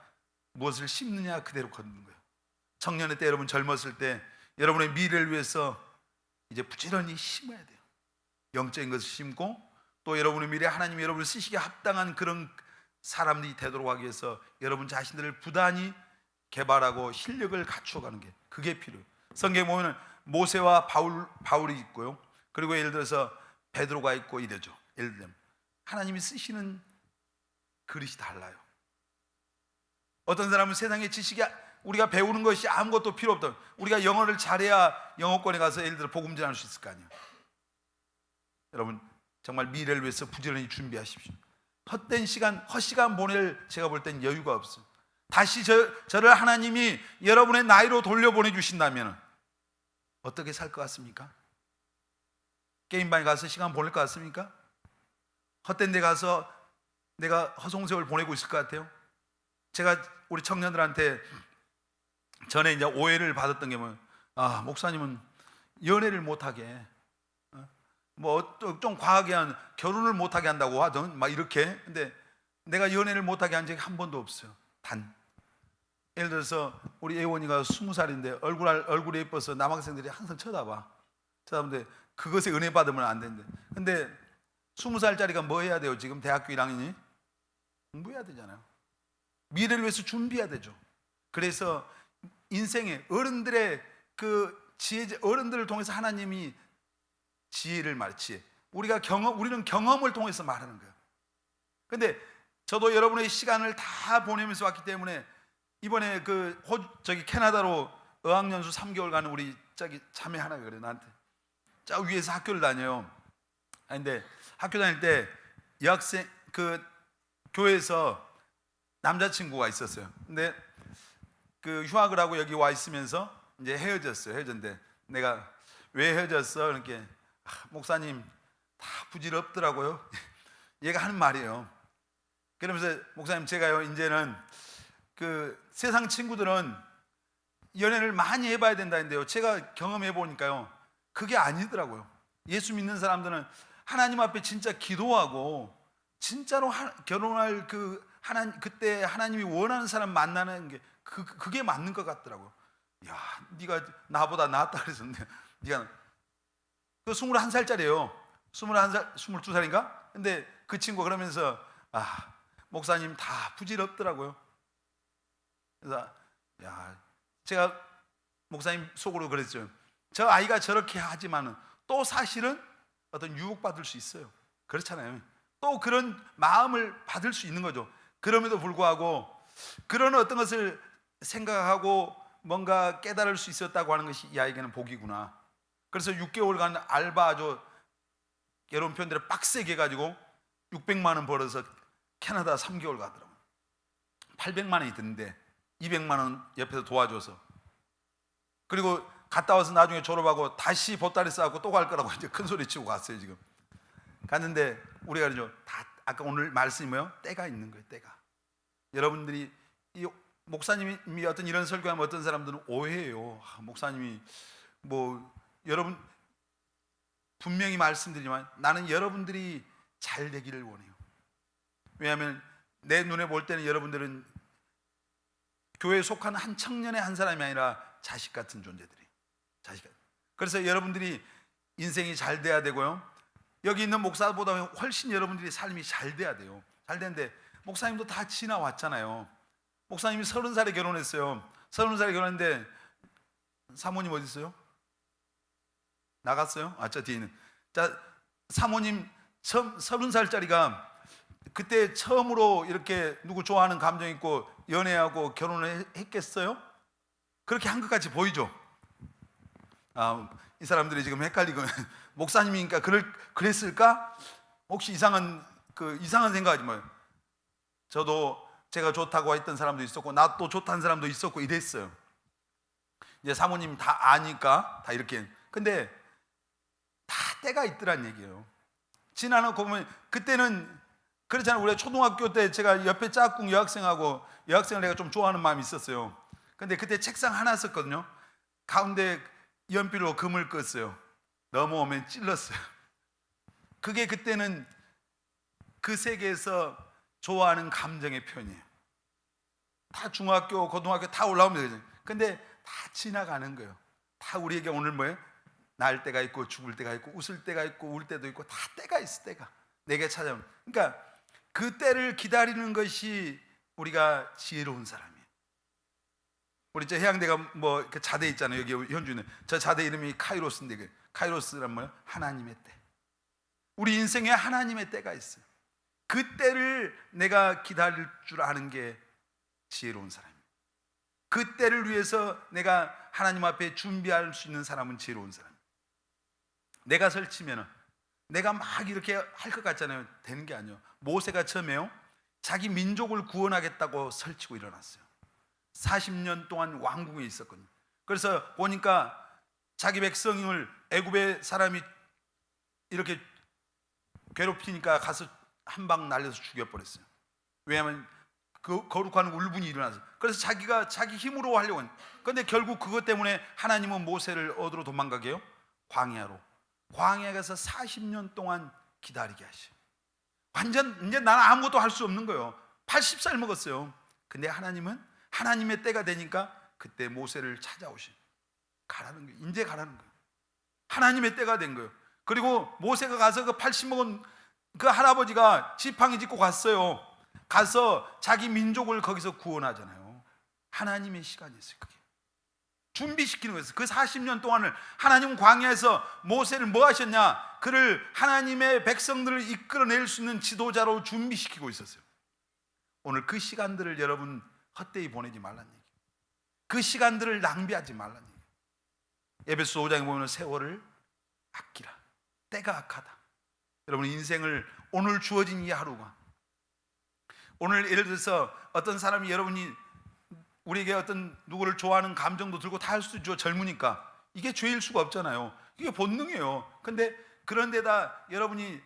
S1: 무엇을 심느냐 그대로 걷는 거예요. 청년의 때, 여러분 젊었을 때 여러분의 미래를 위해서 이제 부지런히 심어야 돼요. 영적인 것을 심고, 또 여러분의 미래 하나님이 여러분을 쓰시기에 합당한 그런 사람들이 되도록 하기 위해서 여러분 자신들을 부단히 개발하고 실력을 갖추어가는 게, 그게 필요해요. 성경에 보면 모세와 바울이 있고요, 그리고 예를 들어서 베드로가 있고 이러죠. 예를 들면 하나님이 쓰시는 그릇이 달라요. 어떤 사람은 세상의 지식이, 우리가 배우는 것이 아무것도 필요 없다, 우리가 영어를 잘해야 영어권에 가서 예를 들어 복음 전할 수 있을 거 아니에요. 여러분 정말 미래를 위해서 부지런히 준비하십시오. 헛된 시간, 헛시간 보낼 제가 볼 땐 여유가 없어요. 다시 저를 하나님이 여러분의 나이로 돌려보내주신다면 어떻게 살 것 같습니까? 게임방에 가서 시간 보낼 것 같습니까? 헛된 데 가서 내가 허송세월 보내고 있을 것 같아요? 제가 우리 청년들한테 전에 이제 오해를 받았던 게 뭐예요? 아, 목사님은 연애를 못하게, 뭐 좀 과하게 한 결혼을 못하게 한다고 하던 막 이렇게. 근데 내가 연애를 못하게 한 적이 한 번도 없어요. 단 예를 들어서 우리 예원이가 20살인데 얼굴이 예뻐서 남학생들이 항상 쳐다보는데 그것에 은혜 받으면 안 되는데, 근데 20살짜리가 뭐 해야 돼요? 지금 대학교 1학년이 공부해야 되잖아요. 미래를 위해서 준비해야 되죠. 그래서 인생에 어른들의 그 지혜, 어른들을 통해서 하나님이 지혜를 지혜. 우리는 경험을 통해서 말하는 거예요. 근데 저도 여러분의 시간을 다 보내면서 왔기 때문에 이번에 저기 캐나다로 어학연수 3개월 가는 우리 자매 하나가 그래, 나한테 저 위에서 학교를 다녀요. 근데 학교 다닐 때 여학생 교회에서 남자친구가 있었어요. 근데 휴학을 하고 여기 와 있으면서 이제 헤어졌는데 내가 왜 헤어졌어? 그러니까 목사님 다 부질없더라고요. 얘가 하는 말이에요. 그러면서 목사님 제가요 이제는 세상 친구들은 연애를 많이 해봐야 된다는데요, 제가 경험해 보니까요 그게 아니더라고요. 예수 믿는 사람들은 하나님 앞에 진짜 기도하고 진짜로 결혼할 그때 하나님이 원하는 사람 만나는 게 그게 맞는 것 같더라고요. 야, 네가 나보다 낫다 그랬었는데, 네가 21살짜리예요. 21살, 22살인가? 근데 그 친구가 그러면서 목사님 다 부질없더라고요. 그래서 제가 목사님 속으로 그랬죠. 저 아이가 저렇게 하지만은 또 사실은 어떤 유혹받을 수 있어요. 그렇잖아요. 또 그런 마음을 받을 수 있는 거죠. 그럼에도 불구하고 그런 어떤 것을 생각하고 뭔가 깨달을 수 있었다고 하는 것이 이 아이에게는 복이구나. 그래서 6개월간 알바하죠. 여러분 편대로 빡세게 해가지고 600만 원 벌어서 캐나다 3개월 가더라고요. 800만 원이 드는데 200만 원 옆에서 도와줘서, 그리고 갔다 와서 나중에 졸업하고 다시 보따리 싸고 또 갈 거라고 이제 큰 소리 치고 갔어요. 지금 갔는데 우리가 그러죠. 다 아까 오늘 말씀이 뭐예요? 때가 있는 거예요. 때가. 여러분들이 이 목사님이 어떤 이런 설교하면 어떤 사람들은 오해해요. 목사님이 여러분 분명히 말씀드리지만 나는 여러분들이 잘 되기를 원해요. 왜냐하면 내 눈에 볼 때는 여러분들은 교회에 속한 한 청년의 한 사람이 아니라 자식 같은 존재들이에요. 그래서 여러분들이 인생이 잘 돼야 되고요, 여기 있는 목사보다 훨씬 여러분들이 삶이 잘 돼야 돼요. 잘 되는데 목사님도 다 지나왔잖아요. 목사님이 30살에 결혼했어요. 30살에 결혼했는데 사모님 어디 있어요? 나갔어요? 저 뒤에 있는. 사모님 30살짜리가 그때 처음으로 이렇게 누구 좋아하는 감정 있고 연애하고 결혼을 했겠어요? 그렇게 한 것 같이 보이죠? 이 사람들이 지금 헷갈리고 목사님이니까 그랬을까? 혹시 이상한 생각하지 마요. 저도 제가 좋다고 했던 사람도 있었고 나 또 좋다는 사람도 있었고 이랬어요. 이제 사모님 다 아니까 다 이렇게. 근데 다 때가 있더란 얘기예요. 지나놓고 보면 그때는 그렇잖아요. 우리가 초등학교 때 제가 옆에 짝꿍 여학생을 내가 좀 좋아하는 마음이 있었어요. 근데 그때 책상 하나 썼거든요. 가운데 연필로 금을 껐어요. 넘어오면 찔렀어요. 그게 그때는 그 세계에서 좋아하는 감정의 표현이에요. 다 중학교, 고등학교 다 올라오면 되죠. 근데 다 지나가는 거예요. 다 우리에게 오늘 뭐예요? 날 때가 있고 죽을 때가 있고 웃을 때가 있고 울 때도 있고 다 때가 있어. 때가 내게 찾아오면, 그러니까 그 때를 기다리는 것이 우리가 지혜로운 사람이에요. 우리 저 해양대가 뭐 그 자대 있잖아요. 여기 현주는 저 자대 이름이 카이로스인데, 그 카이로스란 뭐예요? 하나님의 때. 우리 인생에 하나님의 때가 있어요. 그 때를 내가 기다릴 줄 아는 게 지혜로운 사람이에요. 그 때를 위해서 내가 하나님 앞에 준비할 수 있는 사람은 지혜로운 사람이에요. 내가 설치면은 내가 막 이렇게 할 것 같잖아요. 되는 게 아니에요. 모세가 처음에요, 자기 민족을 구원하겠다고 설치고 일어났어요. 40년 동안 왕궁에 있었거든요. 그래서 보니까 자기 백성을 애굽의 사람이 이렇게 괴롭히니까 가서 한 방 날려서 죽여버렸어요. 왜냐하면 그 거룩한 울분이 일어나서. 그래서 자기가 자기 힘으로 하려고 했는데, 그런데 결국 그것 때문에 하나님은 모세를 어디로 도망가게 해요? 광야로. 광야에 가서 40년 동안 기다리게 하셔. 완전 이제 나는 아무것도 할 수 없는 거예요. 80살 먹었어요. 근데 하나님은 하나님의 때가 되니까 그때 모세를 찾아오신, 가라는 거예요. 이제 가라는 거예요. 하나님의 때가 된 거예요. 그리고 모세가 가서 그 80 먹은 그 할아버지가 지팡이 짚고 갔어요. 가서 자기 민족을 거기서 구원하잖아요. 하나님의 시간이었어요. 그게 준비시키는 거였어요. 그 40년 동안을 하나님은 광야에서 모세를 뭐 하셨냐? 그를 하나님의 백성들을 이끌어낼 수 있는 지도자로 준비시키고 있었어요. 오늘 그 시간들을 여러분 헛되이 보내지 말라는 얘기예요. 그 시간들을 낭비하지 말라는 얘기예요. 에베소 5장에 보면 세월을 아끼라. 때가 악하다. 여러분 인생을, 오늘 주어진 이 하루가, 오늘 예를 들어서 어떤 사람이 여러분이 우리에게 어떤 누구를 좋아하는 감정도 들고 다 할 수 있죠. 젊으니까. 이게 죄일 수가 없잖아요. 이게 본능이에요. 근데 그런데다 여러분이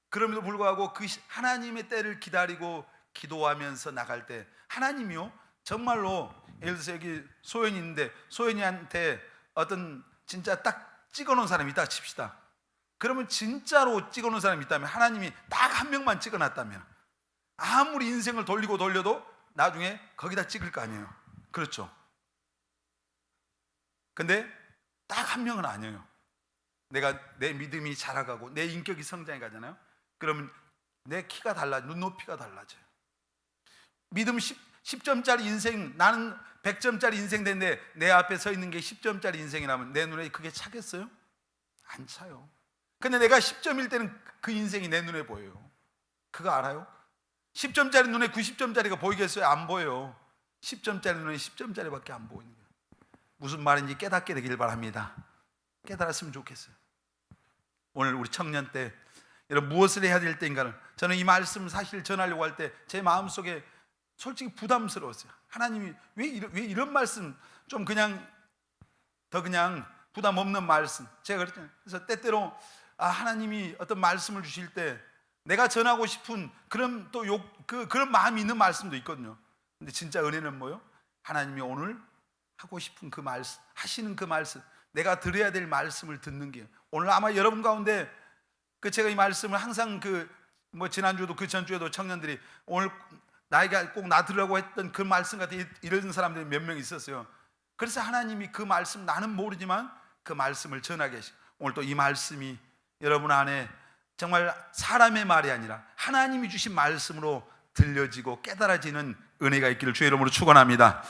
S1: 그럼에도 불구하고 그 하나님의 때를 기다리고 기도하면서 나갈 때 하나님이요, 정말로 예를 들어서 여기 소연이 있는데 소연이한테 어떤 진짜 딱 찍어놓은 사람이 있다 칩시다. 그러면 진짜로 찍어놓은 사람이 있다면, 하나님이 딱 한 명만 찍어놨다면 아무리 인생을 돌리고 돌려도 나중에 거기다 찍을 거 아니에요. 그렇죠? 근데 딱 한 명은 아니에요. 내 믿음이 자라가고 내 인격이 성장해 가잖아요. 그러면 내 키가 달라져, 눈높이가 달라져요. 믿음 10점짜리 인생, 나는 100점짜리 인생 되는데 내 앞에 서 있는 게 10점짜리 인생이라면 내 눈에 그게 차겠어요? 안 차요. 근데 내가 10점일 때는 그 인생이 내 눈에 보여요. 그거 알아요? 10점짜리 눈에 90점짜리가 보이겠어요? 안 보여요. 10점짜리 눈에 10점짜리밖에 안 보이는 거예요. 무슨 말인지 깨닫게 되길 바랍니다. 깨달았으면 좋겠어요. 오늘 우리 청년 때 여러분 무엇을 해야 될 때인가를, 저는 이 말씀을 사실 전하려고 할 때 제 마음속에 솔직히 부담스러웠어요. 하나님이 왜 이런 말씀, 좀 그냥 더 그냥 부담 없는 말씀, 제가 그랬잖아요. 그래서 때때로 하나님이 어떤 말씀을 주실 때 내가 전하고 싶은 그런 또 그런 마음이 있는 말씀도 있거든요. 근데 진짜 은혜는 뭐요? 하나님이 오늘 하고 싶은 그 말씀, 하시는 그 말씀, 내가 들어야 될 말씀을 듣는 게, 오늘 아마 여러분 가운데 제가 이 말씀을 항상 지난주도 그 전주에도 청년들이 오늘 나에게 꼭 나 들으라고 했던 그 말씀 같은 이런 사람들이 몇 명 있었어요. 그래서 하나님이 그 말씀, 나는 모르지만 그 말씀을 전하게 하시고, 오늘 또 이 말씀이 여러분 안에 정말 사람의 말이 아니라 하나님이 주신 말씀으로 들려지고 깨달아지는 은혜가 있기를 주의 이름으로 축원합니다.